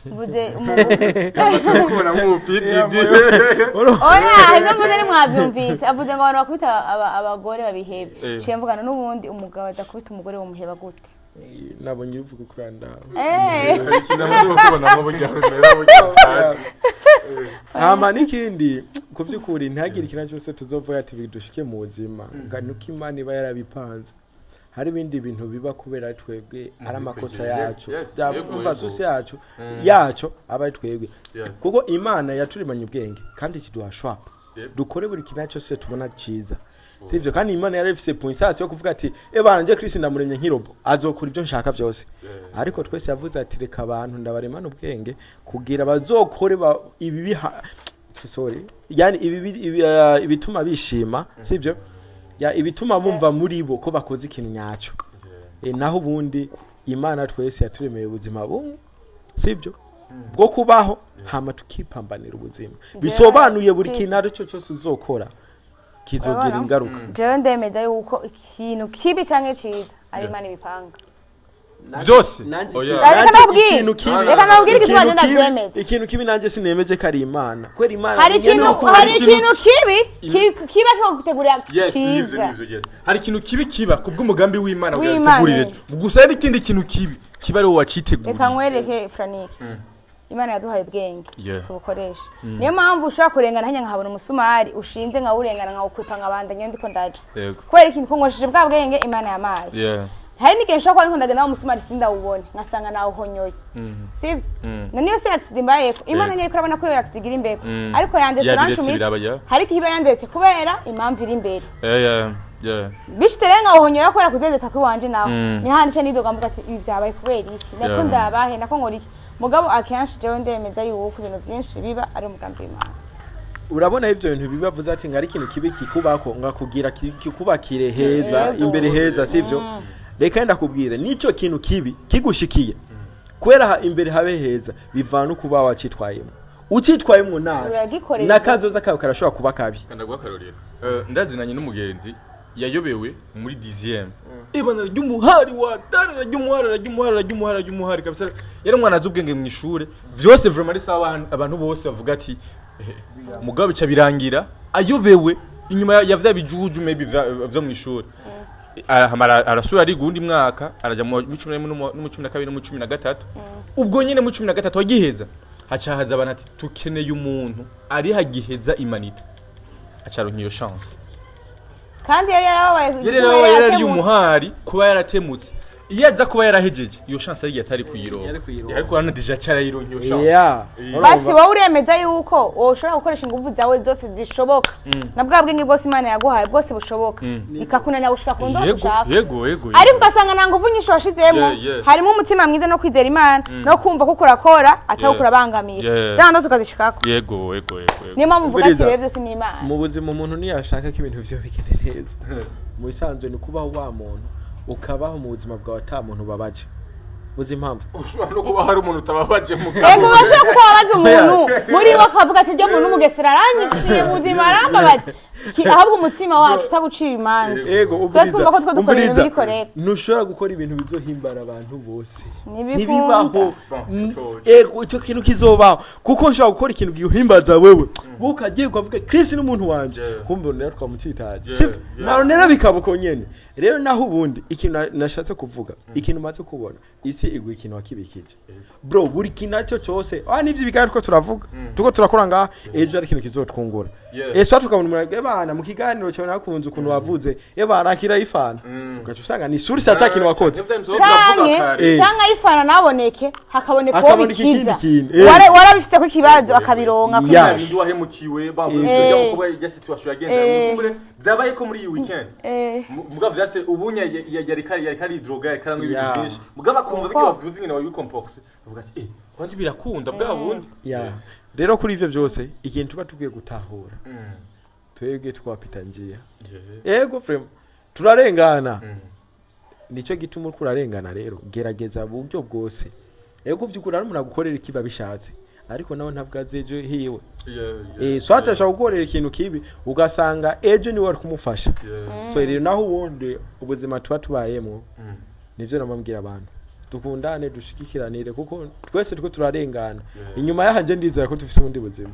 buze kubona mu PDD oya ibyo mvuze ni mwabyumvise avuze ngo abantu bakubita abagore babihebe ciye mvugana n'ubundi umugabo adakubita umugore wo muheba gute nabonye uvuga kuranda ikintu kubona mu buryo rumera mu cyatsi hama nikindi kuvyukuri ntagire ikintu cyose tuzovuga ati bidushike mu buzima nganuka Imana iba yarabipanze hari ibindi bintu biba kubera twebwe ari amakosa yacu byumva susi yacu aba twebwe kuko Imana yaturimanye ubwenge kandi kiduha shwap dukore buri kintu cyose tubona ciza sivyo kandi Imana yarafise puissance yo kuvuga ati bana nje Kristo ndamuremye nkirobo azokura ibyo nshaka byose ariko twese yavuze ati reka abantu ndabaremana ubwenge kugira bazokore ibi yani ibituma bishima sivyo ya ibituma bumva muri bo ko bakoze ikintu nyaco naho ubundi Imana twese yaturemeye ubuzima bumwe sivyo bwo kubaho hama tukipambanira ubuzima bisobanuye buri kintu ari cyo cyose uzokora kizogira ingaruka jewe ndemeza yuko ikintu kibi canke ciza ari Imana ibipanga vyose ikintu kibi nanje sinemeje ko ari Imana kwera Imana hari ikintu kibi kiba cyo gutegurira ciza hari ikintu kibi kiba kubw'umugambi w'Imana uyategurire gusa hari ikindi kintu kibi kiba ari wacitegura reka nkwereke Franike Imana yaduhaye ubwenge Yeah. tubukoresha niyo mpamvu ushobora kurengana hanya nkahabona umusumari ushinze nkawurengana nkawukwipa nkabanda nyine ndiko ndaje yego kubera ikintu kongoshije bwa bwenge Imana yamaye yeah hari n'igihe nshobora kuba ndagenda umusumari sindawubone nkasanga nawo honyoye sivyo na niyo se accident mbayeko Imana nyine kurabona ko yo accident iri imbere ariko yandetse nancumi hari kiba yandetse kubera impamvu iri imbere yeah bishiterenga uhonyera kubera kuzendeta kwiwanje naho ni handisha nidoga mvuga ati ibi byabaye kubera iki nako ndabahe nako nkora iki mugabo akenshi jewe ndemeza yuko ibintu byinshi biba ari umugambi w'Imana urabona ivyo bintu bibavuze ati ngari ikintu kibi kikubako ngakugira kikubakire heza imbere heza sivyo reka ndakubwire nico kintu kibi kigushikiye kwera imbere habe heza bivana kuba wacitwayemo utitwayemo nabi nakazoza kawe karashobora kuba kabi kandagwa karorero ndazinanye n'umugenzi yayobewe muri 10e ibana ry'umuhari wa tarara ry'umuhari kabisa yari umwana azubwenge mu ishure vyose vraiment ari sawa abantu bose bavuga ati mugabo bica birangira ayobewe inyuma ya vya bijuju maybe vyo mu ishure arasura ari gundi mwaka araja mu 11 no mu 12 no mu 13 ubwo nyene mu 13 wagiheza hacahaza abantu ati tukeneye umuntu ari hagiheza imanita acaronka iyo chance kandi yari yarabaye umuhari kuba yaratemutse iyaza kuba yarahejeje iyo chance ari yatari kuyironka ariko hano deja cyara yironka iyo chance basi wowe uremeza yuko ushobora gukoresha ingufu zawe zose zishoboka na bwa bwenge bwose Imana yaguhaye bwose bushoboka bikakunanira gushika ku ndo ushaka yego ariko ugasanga nta ngufu nyinshi washizemo harimo umutima mwiza no kwizera Imana no kumva ko kurakora atawukura bangamira zando tukazishikako yego niyo mpamvu mvuga ati rero byose ni Imana mu buzima umuntu ntiyashaka ko ibintu byo bigende neza mu bisanzwe ni kubaho wa muntu ukabaho mu buzima bwawe ata muntu babaje uzi impamvu ushobora no kuba hari umuntu utababaje mu kanwa yego bashaka kuba babaje umuntu muri bo akavuga ati byo muntu mugesera aranyiciye mu buzima arambabaje ahabwo umutima wacu utagucira imanza yego uburiza ntushobora gukora ibintu bizohimbara abantu bose nibibaho yego icyo kintu kizobaho kuko nshobora gukora ikintu gihimbaza wewe bukagiye ukavuga Chris n'umuntu wanje kumbe rero twamucitaje naronera bikabuko nyene rero naho ubundi ikintu nashatse kuvuga ikintu maze kubona isi igwa ikintu wakibikije bro buri kinacho cyose nivyo bigari ko turavuga tuko turakora ngaha ejo ari ikintu kizotwungura eso tukabona bana mu kiganiro cyo nakunze ukuntu wavuze bana akira ifana ugaca usanga ni suri sata kintu wakoze cyanga ifana naboneke hakaboneka ko bikiza warabifite ko ikibazo akabironka kugira ndi wahemukiwe bamwe kuko ya situation yagenda mukumbure byabaye ko muri iyi weekend mugabo vyase ubunya yari kari droga yari karangwa ibintu byinshi mugabo akumva bike bavuze ngene wabikompose bavuga ati kwandi birakunda bwa bundi rero kuri ivyo byose ikintu tuba tugiye gutahura twebwe twapita ngiye yego frame turarengana nico gituma kurarengana rero gerageza buryo bwose yego vyukura ari umuntu agukorera ikiba bishatse ariko nawe ntabwaze ejo hiwe swata ashaka gukorera ikintu kibi ugasanga ejo ni wari kumufasha so rero naho ubundi ubuzima tuba tubayemo nivyo namambwira abantu dukundane dushikikiranire kuko twese tuko turarengana inyuma yahanje ndizera ko tufise ubundi buzima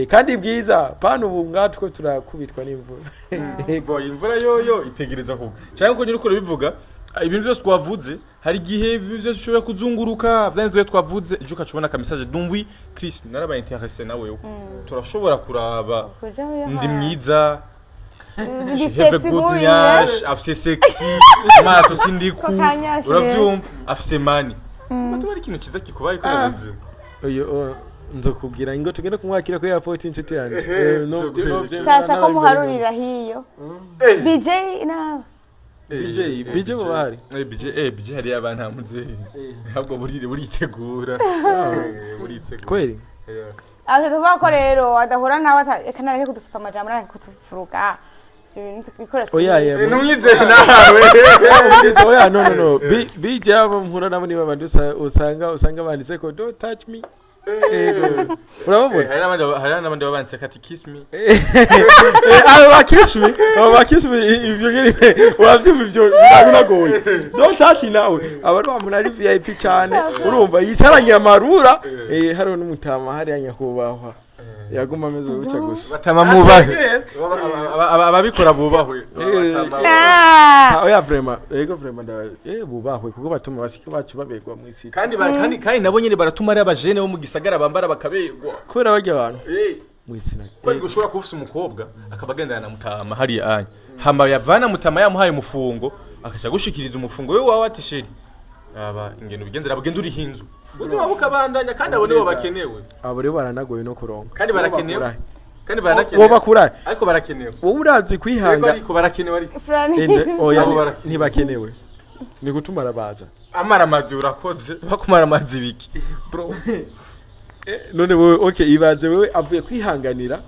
kandi bwiza pano ubu ngatwe turakubitwa n'imvura imvura yoyo itegereza kuko cyangwa ko nyiri uko bivuga ibintu byose twavuze hari gihe ibintu byose ushobora kuzunguruka byanzwe twavuze ejo ukacubona ka message dumbi Chris naraba intéressé nawe turashobora kuraba ndi mwiza have a good nyash afise sexy maso sindiku uravyumva afise mani batubari ikintu kiza kikubaye ko yavuze oyo nzokubwira ingo tugende kumwakira ko airport inshuti yanjye sasa ko muharurira hiyo BJ na BJ bahari BJ hari abantu amuze ntabwo buritegura kweli aje tuvuga ko rero adahura nawe akanareke kudusupa amajambo ariko kutuvuruga oya numwizeye nawe oya no BJ abo mpura nabo niba abantu usanga banditse ko don't touch me urabona hari n'abandi babanditse kati kiss me aba kiss me ibyo ngiri wabyumva ibyo biragoye don't touch nawe abantu bamuna ari VIP cyane urumva yitaranye amarura hariho n'umutama hari anyakubahwa yaguma ameze guca gusa batama mubahe ababikora bubahwe oya vraiment ego vraiment bubahwe kuko batuma basiki bacu babegwa mu isi kandi nabo nyene baratuma ari abajene bo mu gisagara bambara bakabegwa kubera bajya abantu mu itsina kwari gushobora kufisa umukobwa akabagendana na mutama hari anya hamba yavana mutama yamuhaye umufungo akasha gushikiriza umufungo we wawe ati sheri aba ingendo bigenzera bagenda uri hinzu ubuzima bukabandanya kandi abo nibo bakenewe abo rero baranagoye no kuronka kandi barakenewe bo bakuraye ariko barakenewe wowe urazi kwihanga ariko barakenewe ariko oya ntibakenewe ni gutuma arabaza amaramazi urakoze bakumara amazi biki bro none wowe okay ibaze wewe avuye kwihanganira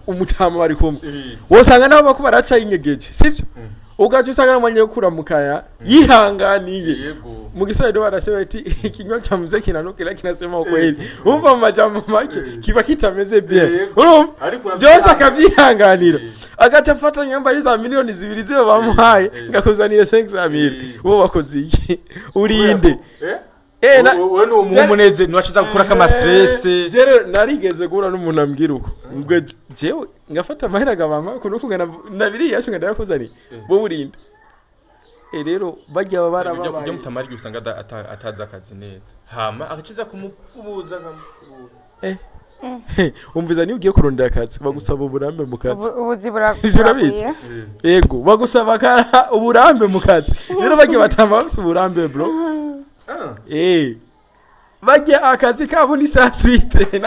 umutama bari kumwe wosanga nabo bako baraca inyegeje sivyo ugaje usanga namanye gukura mukaya yihanganiye mu giswahili barasema ati ikinywa cha mzee kinanukira kinasema ukweli umva mu majambo make kiba kitameze bien byose akavyihanganira agaca afata nyambari za milioni zibiri zibe bamuhaye ngakuzaniye 500,000 wo bakoze iki urinde wowe no umuneze nwaciza gukura kama stress zero narigeze gura n'umuntu ambwira uko ubwo jewe ngafata amahera gabama kuno kugana nabiri yashunga ndakuzani bo urinde rero bajya baraba bajya mutamari usanga ataza akazi neza hama akaciza kumubuza umviza ni ugiye kurondera akazi bagusaba uburambe mu kazi ubuzi burabiye yego bagusaba uburambe mu kazi rero bajya batamba bafite uburambe bro bajya akazi kabo ni sansuite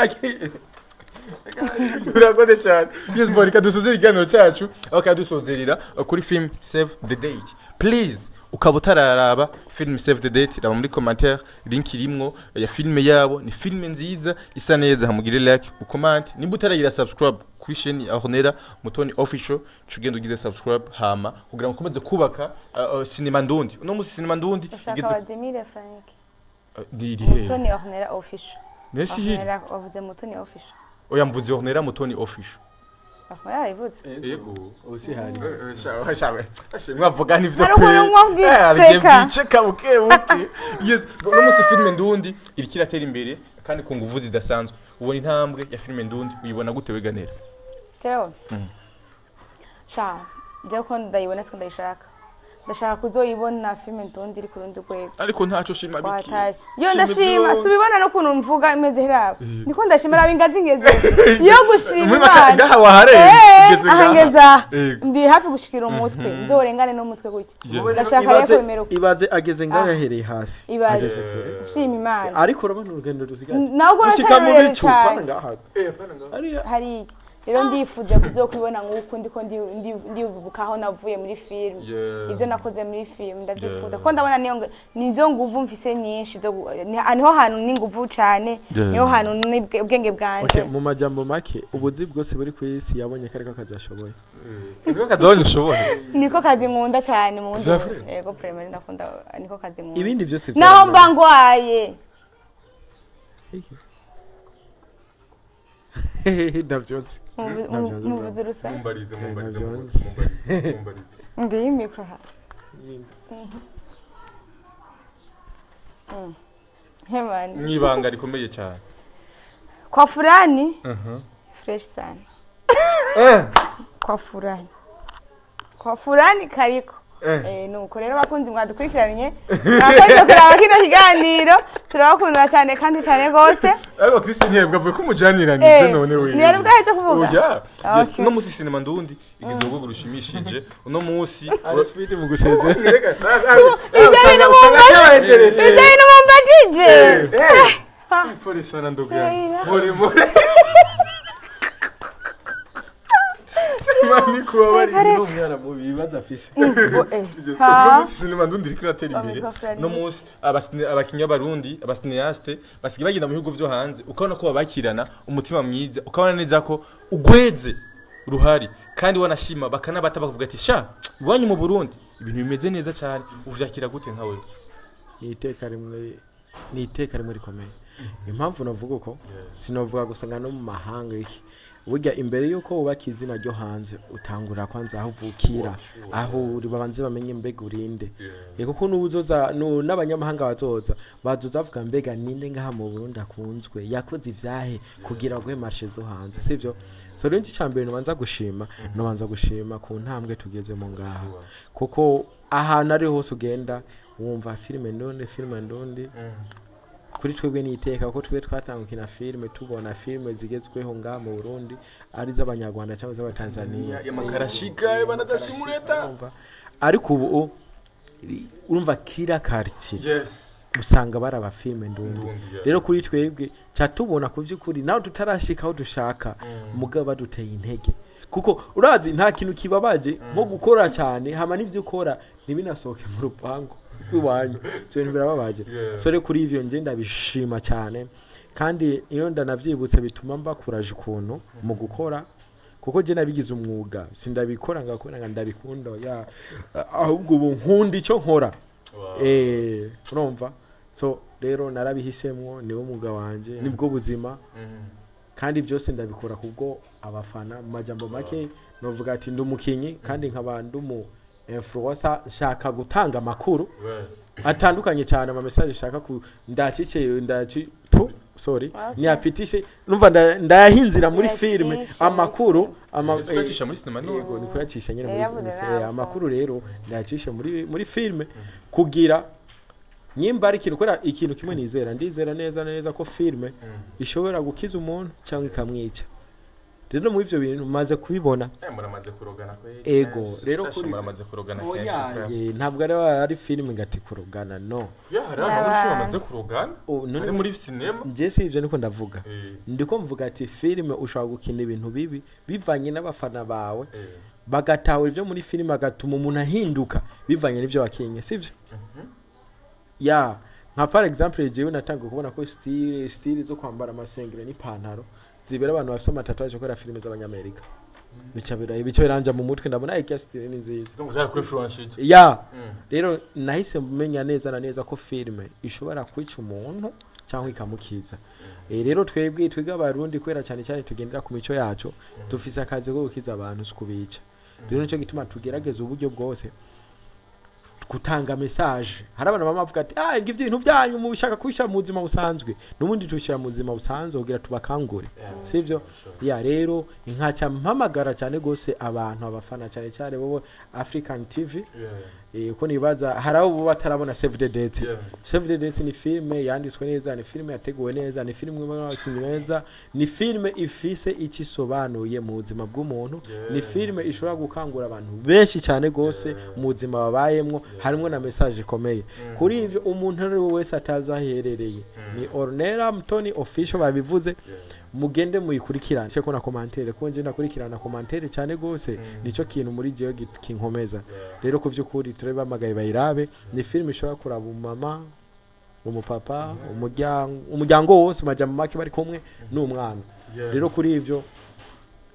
urakoze cyane yes boy kadusozera iganiro cyacu aho kadusozerira kuri film Save the Date please ukaba utararaba film Save the Date raba muri commentaire link irimwo ya filme yabo ni filme nziza isa neza hamugire like ucomment nimba utaragira subscribe kuri chaîne ya Honera Mutoni Official cugenda ugize subscribe hama kugira ngo komeze kubaka cinema ndundi uno musi cinema ndundi igeze Azimire Frank Diri Mutoni Honera Official Nesi hiri wavuze Mutoni Official oya mvuze Honera Mutoni Official oya ivuze yego usi hari shawe mwavuga nivyo pe kabuke yes no musi filme ndundi irikiratera imbere kandi ku nguvu zidasanzwe ubona intambwe ya filme ndundi uyibona gute weganera Teo sha je ko ndayibona siko ndayishaka ndashaka kuzoyibona filme ndundi iri ku rundi rwego ariko ntaco shima biki yo ndashima subibona no kuntu mvuga imeze heraho niko ndashimira abingazi ngeze yo gushima ngaha wahare ahangeza ndi hafi gushikira umutwe nzorengane no mutwe guki ndashaka reko bimero ibaze ageze ngaha yahereye hasi ibaze shima imana ariko urabona urugendo rusigaye nabwo ushika mu bicu pana ngaha hari rero ndifuza kuzokwibona nk'uko ndiko ndivubukaho navuye muri film ivyo nakoze muri film ndavyifuza ko ndabona nizo nguvu mfise nyinshi niho hantu n'inguvu cyane niho hantu n'ubwenge bwanje mu majambo make ubuzi bwose buri ku isi yabonye kariko kazashoboye niko kazoni ushoboye niko kazi nkunda cyane mu ndi yego primary ndakunda niko kazi nkunda ibindi byose naho mbangwaye ndavyonse muvuze rusa mumbarize ndi micro ha hemani mwibanga rikomeye cyane kwa fulani fresh sana kwa fulani kariko nuko rero bakunzi mwadukurikiranye nakoze kuraba kino kiganiro turabakunda cyane kandi cyane gose ariko Christine yebwa ko mujaniranye none we ni yari bwahise kuvuga no musi cinema ndundi igeze ubwo gurushimishije uno musi speed mu gusezera Ideni mumbagije polisi wana ndugu muri mani kuba bari n'umwana mu bibaza afise no musi cinema ndundi rikratera imbere no musi abakinya barundi abasineaste basigaye bagenda mu bihugu byo hanze ukabona ko babakirana umutima mwiza ukabona neza ko ugweze ruhari kandi wanashima bakanabata bakuvuga ati sha iwanyu mu Burundi ibintu bimeze neza cyane uvyakira gute nkawe ni iteka rimwe rikomeye impamvu navuga uko sinovuga gusa no mu mahanga iki burya imbere yuko wubaka izina ryo hanze utangura kwanza aho uvukira aho uri babanze bamenye mbega urinde kuko n'ubuzoza n'abanyamahanga bazoza bavuga mbega ninde ngaha mu Burundi akunzwe yakoze ivyahe kugira ngo marche zo hanze sivyo so rero icambere nobanza gushima ku ntambwe tugeze mu ngaha kuko ahantu ari hose ugenda wumva filime ndundi kuri twebwe niteka kuko twe twatangukina filime tubona filime zigezweho ngaha mu Burundi ari z'abanyarwanda cyangwa z'abatanzania y'amakarashika banadashimureta ariko ubu urumva kira quartier usanga baraba filime ndundi rero kuri twebwe cyatubona ku by'ukuri naho tutarashika aho dushaka mugabo baduteye intege kuko urazi nta kintu kibabaje nko gukora cyane hama n'ivyo ukora ntibinasohoke mu rupango rw'iwanyu cyo birababaje so rero kuri ivyo nje ndabishima cyane kandi iyo ndanavyibutse bituma mbakuraje ukuntu mu gukora kuko je nabigize umwuga sindabikora ngakora ndabikunda ya ahubwo ubu nkunda icyo nkora urumva so rero narabihisemwo niwo mwuga wanje nibwo buzima kandi byose ndabikora kubwo abafana mu majambo make novuga ati ndumukinyi kandi nkabandumu influencer shaka gutanga amakuru atandukanye cyane ama message shaka ku ni apitishe numva ndayahinzira muri filme amakuru kuyacisha muri sinema yego ni kuyacisha nyine muri amakuru rero ndayacisha muri filme kugira nyimba ari ikintu kimwe ndizera neza ko filme ishobora gukiza umuntu cyangwa ikamwica rero mu ivyo bintu maze kubibona muramaze kurogana ko ego rero kuri muramaze kurogana kenshi ntabwo ari filme ngati kurogana no hari abantu bamaze kurogana ari muri sinema nje si ivyo niko ndavuga ndiko mvuga ati filme ushobora gukina ibintu bibi bivanye n'abafana bawe bagatahura ivyo muri filme agatuma umuntu ahinduka bivanye n'ivyo wakinye sivyo nka par exemple jewe natanga kubona ko style zo kwambara amasengere n'ipantaro zibera abantu bafite amatatuaje ko filime z'abanyamerika bica biranja mu mutwe ndabona iki style ni nziza donc zara kuri influence rero nahise menya neza ko filime ishobora kwica umuntu cyangwa ikamukiza rero twiga abarundi kwera cyane tugendera ku mico yacu dufise akazi ko gukiza abantu sukubica rero nico gituma tugerageza uburyo bwose gutanga message hari abantu bavuga ati ngivyo ibintu byanyu mu bishaka kwishira mu buzima busanzwe n'ubundi tushira mu buzima busanzwe kugira tubakangure sivyo rero inkaca mpamagara cyane gose abantu abafana cyane bobo African TV uko nibaza haraho batarabona Save the Date Save the Date ni filme yanditswe neza ni filme yateguwe neza ni filme y'abakinyi neza ni filme ifise ikisobanuye mu buzima bw'umuntu ni filme ishobora gukangura abantu benshi cyane gose mu buzima babayemwo harimo na message ikomeye kuri ivyo umuntu ari wese atazaherereye ni Ornella Mutoni official babivuze mugende muyikurikirana cyo na commentaire ko nje nakurikirana commentaire cyane gose nico kintu muri jewe kinkomeza rero ku vy'ukuri tureba magaye bayirabe ni film ishobora kuraba umama umupapa umuryango wose majama make bari kumwe n'umwana rero kuri ivyo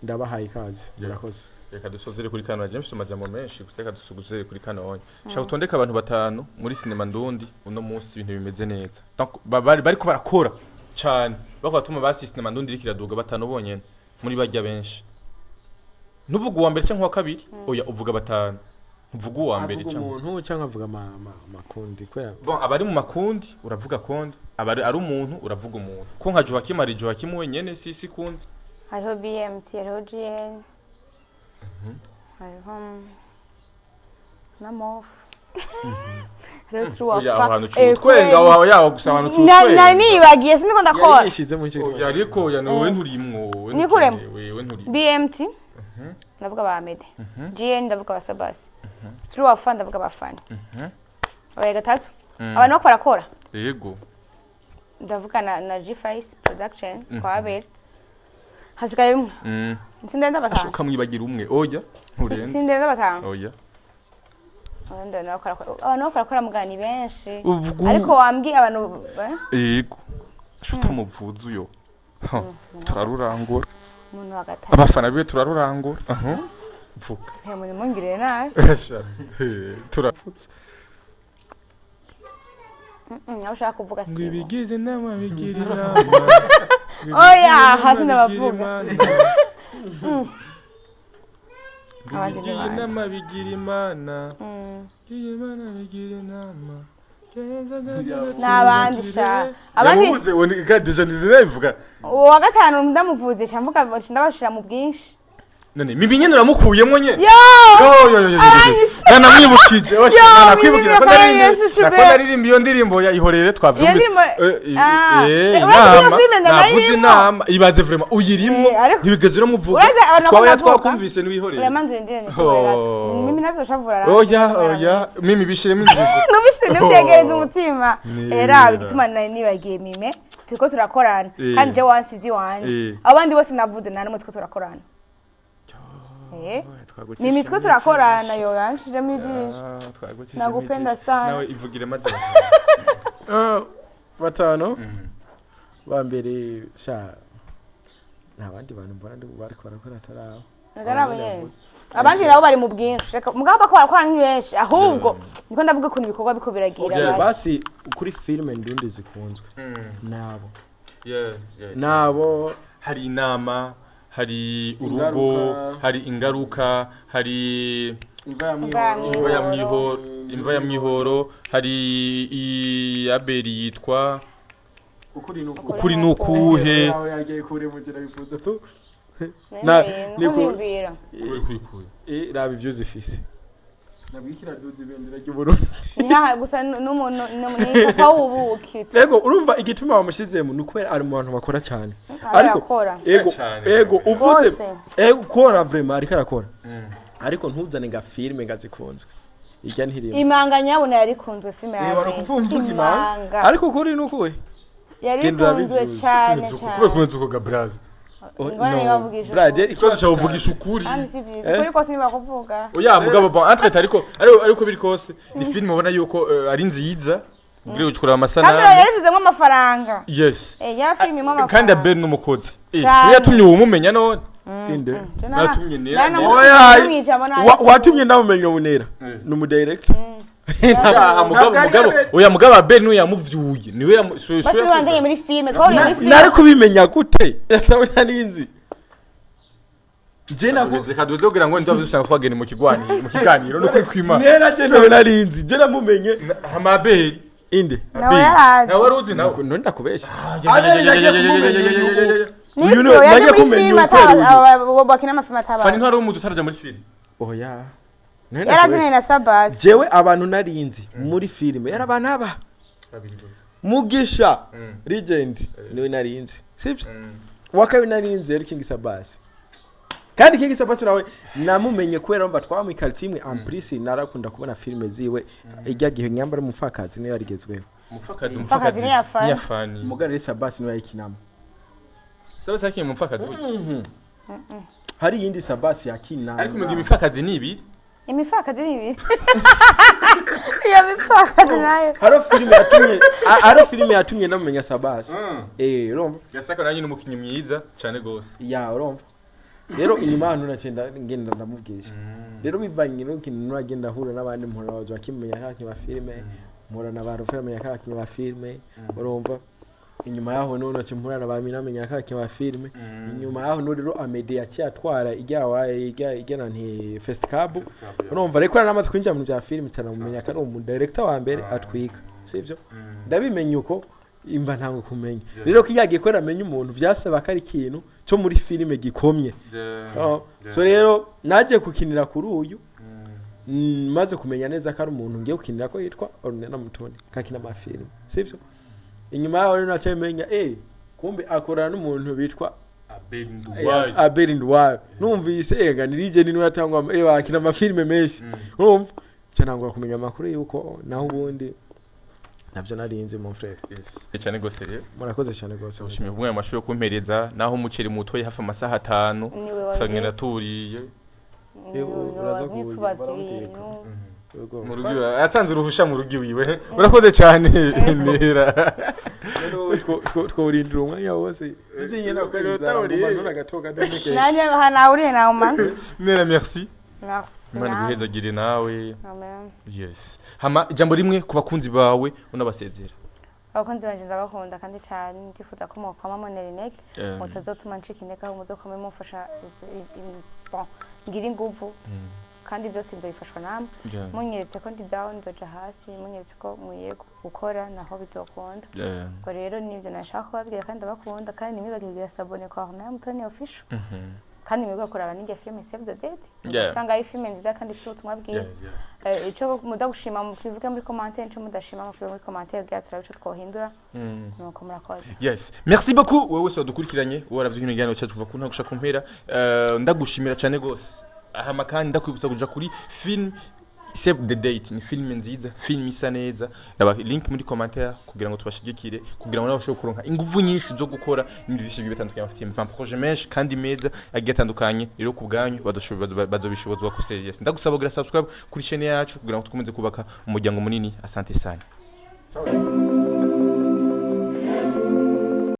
ndabahaye ikaze murakoze reka dusozere kuri kano James majambo menshi guseka dusuguzere kuri kano onye shaka utondeka abantu batanu muri sinema ndundi uno munsi ibintu bimeze neza bari ko barakora cyane bakatuma basi sinema ndundi rikiraduga batanu bonyene muri bajya benshi nuvuga uwa mbere cyangwa kabiri oya uvuga batanu uvuga uwa mbere cyangwa umuntu cyangwa avuga makundi kwera bon abari mu makundi uravuga kondi abari ari umuntu uravuga umuntu ko nka Joachim ari Joachim wenyene si kundi hariho BMT hariho GN hariho namof hariho truwafa twenga wawe yawo gusa abantu cyutwenga nani bagiye siniko ndakora yishize mu cyo yariko nowe nturimwo wewe nturi BMT ndavuga ba Mede GN ndavuga ba Sabas truwafa ndavuga ba Fani oya gatatu abantu bakora kora yego ndavuga na G5 production kwa Abel hasigaye umwe sindenda batanga ashuka mwibagira umwe oya nturenze sindenda batanga oya abantu bakora mugani benshi ariko wambwiye abantu yego ashuta muvuzu yo turarurangura umuntu wa gatatu abafana biwe turarurangura mvuga hemwe mungirire nawe turafutse ushaka kuvuga sibo bigize nama bigira inama oya hasi ndabavuga Abandi ni bande? inama bigira imana bigira inama n'abandi sha abandi yamubuze woni kadija ndizivuga uwa gatanu ndamuvuze cyambuka ndabashira mu bwinshi none mibi nyene uramukuyemwo nyene yo namwibukije nakwibukira ko naririmba iyo ndirimbo yayihorere twavyumvise navuze inama ibaze vraiment uyirimwo ntibigeze uramuvuga twaba twakumvise niwihorere uramanze ndende mimi nazoshavura oya mimi bishiremo inzigo nubishire ntegereza umutima era bituma nibagiye mime turiko turakorana kandi je wansivye wanje abandi bose navuze nta numwe turiko turakorana ni mitwe turakorana yo yanshijemo ijisho nagupenda sana nawe ivugire maze batano bambere sha nabandi bantu mbona ndi bariko barakora tarabo nagarabo yenze abandi nabo bari mu bwinshi mugamba ko barakora ni benshi ahubwo niko ndavuga ko ibikorwa biko biragira basi kuri filme ndundi zikunzwe nabo hari inama hari urugo hari ingaruka hari imva ya mwihoro hari aberi yitwa ukuri nukuhe yagiye kure mugira bifuza tu nikumbira rabi vyo zifise nabwikira duzi bendera ry'uburundi niha gusa n'umuntu n'umuntu w'ubuki ego urumva igituma bamushizemo nukwera ari mu bantu bakora cyane ariko ego uvuze ego kora vraiment ariko arakora ariko ntuzane nga filme ngazikunzwe ijya ntirimwe imanga nyabona yarikunzwe filme yawe barakuvumvuga imanga ariko kuri nukuwe yarikunzwe cyane kuri kunze uko gabraza Brad ikibazo cyawe uvugisha ukuri kuri ko simba kuvuga oya mugabo bon entre ariko biri kose ni film ubona yuko ari nziza ngire ucukura amasana kandi yashizemo amafaranga yes ya film mo amafaranga kandi abe n'umukozi yatumye umumenya none inde natumye nera watumye ndamumenya bunera numu director mugabo abe nu yamuvyuye niwe basi wanzanye muri filme twari muri filme nari kubimenya gute yatabona ninzi jena kaduze kugira ngo ndavye usanga twagene mu kiganiro no kwima nera jena narinzi jena mumenye amabe inde nawe waruzi nawe none ndakubesha uyu naje kumenya uko bakina amafilme ataba fani ntwari umuzi utaraja muri filme oya yarazine na Sabas jewe abantu narinzi muri filme yara banaba Mugisha Legend niwe narinzi sivyo wakabi narinzi yari King Sabas kandi King Sabas nawe namumenye kwera mba twamwikariti imwe amprisi narakunda kubona filme ziwe ijya gihe nyambara umufakazi niyo yarigezweho umufakazi ni yafani mugare Sabas niwe yakinamo Sabas yakiye umufakazi hari yindi Sabas yakina ariko mu imifakazi ni ibi imifakazi ni ibi ya mifakazi nayo haro filme yatumye ndamenya Sabas urumva yasaka nanyi n'umukinyi mwiza cyane gose urumva rero inyuma hano nacenda ngenda ndamubwisha rero bivanye no kintu nagenda hura n'abandi mpora baje akimenya kaki ba filme mpora na baro filme kaki ba filme urumva inyuma yaho none cimpura na bamina menya kaki ba filme inyuma yaho no rero amede yacyatwara igena nti festival urumva reko namaze kwinjira mu bya filme cyane mumenya ko ari umu director wa mbere atwika sivyo ndabimenye uko imba ntango kumenya rero kiyagiye kwera amenye umuntu vyasaba kari ikintu cyo muri filme gikomye so rero naje kukinira kuri uyu maze kumenya neza ko ari umuntu ngiye kukinira ko yitwa Ornella Mutoni kakina ma filme sivyo inyuma yaho rero nacemenya kumbe akorana n'umuntu bitwa Aberinduwa numvise nirije niwe atangwa bakina ama filme menshi urumva cyanangwa kumenya makuru yuko naho ubundi nabyo narinze mon frère cyane gose rero murakoze cyane gose ushimye kumwe amashuyo kumpereza naho umuceri muto hafi amasaha 5 usangena turiye uraza kubaza mu rugo atanze uruhusha mu rugo wiwe urakoze cyane nera tworindira umwanya wose titinye nakweza umazona gatoka demeke nanye hana uri na uma nera merci merci Imana guhezagire nawe amen yes hama jambo rimwe ku bakunzi bawe unabasezera abakunzi banje ndabakunda kandi cyane ndifuza ko mukwama monera intege mutazotuma ncika intege aho muzokome mufasha ngira inguvu kandi byose ndabifashwa namwe munyeretse ko ndi down ndoja hasi munyeretse ko muye gukora naho bizokunda ko rero nibyo nashaka kubabwira kandi ndabakunda kandi nimwibagirira sabone kwa Hona Mutoni official kandi mwebwe kuraba ninge filme Save the Date usanga ari filme nziza kandi ifite ubutumwa bwiza ico muza gushima mu kivuga muri commentaire nco mudashima muri commentaire bya turabico twohindura nuko murakoze. Yes, merci beaucoup wewe so dukurikiranye waravye ibintu bijyanye cyacu kuva kunta gushaka kumpera ndagushimira cyane gose ahama kandi ndakwibutsa kuja kuri film Save the Date ni film nziza film isa neza raba link muri commentaire kugira ngo tubashigikire kugira ngo nabashe kuronka ingufu nyinshi zo gukora ibintu byinshi bitandukanye bafite un projet menshi kandi meza agiye atandukanye rero ku bwanyu bazobishobozwa ku serious ndagusaba kugira subscribe kuri chaîne yacu kugira ngo tukomeze kubaka umuryango munini asante sana.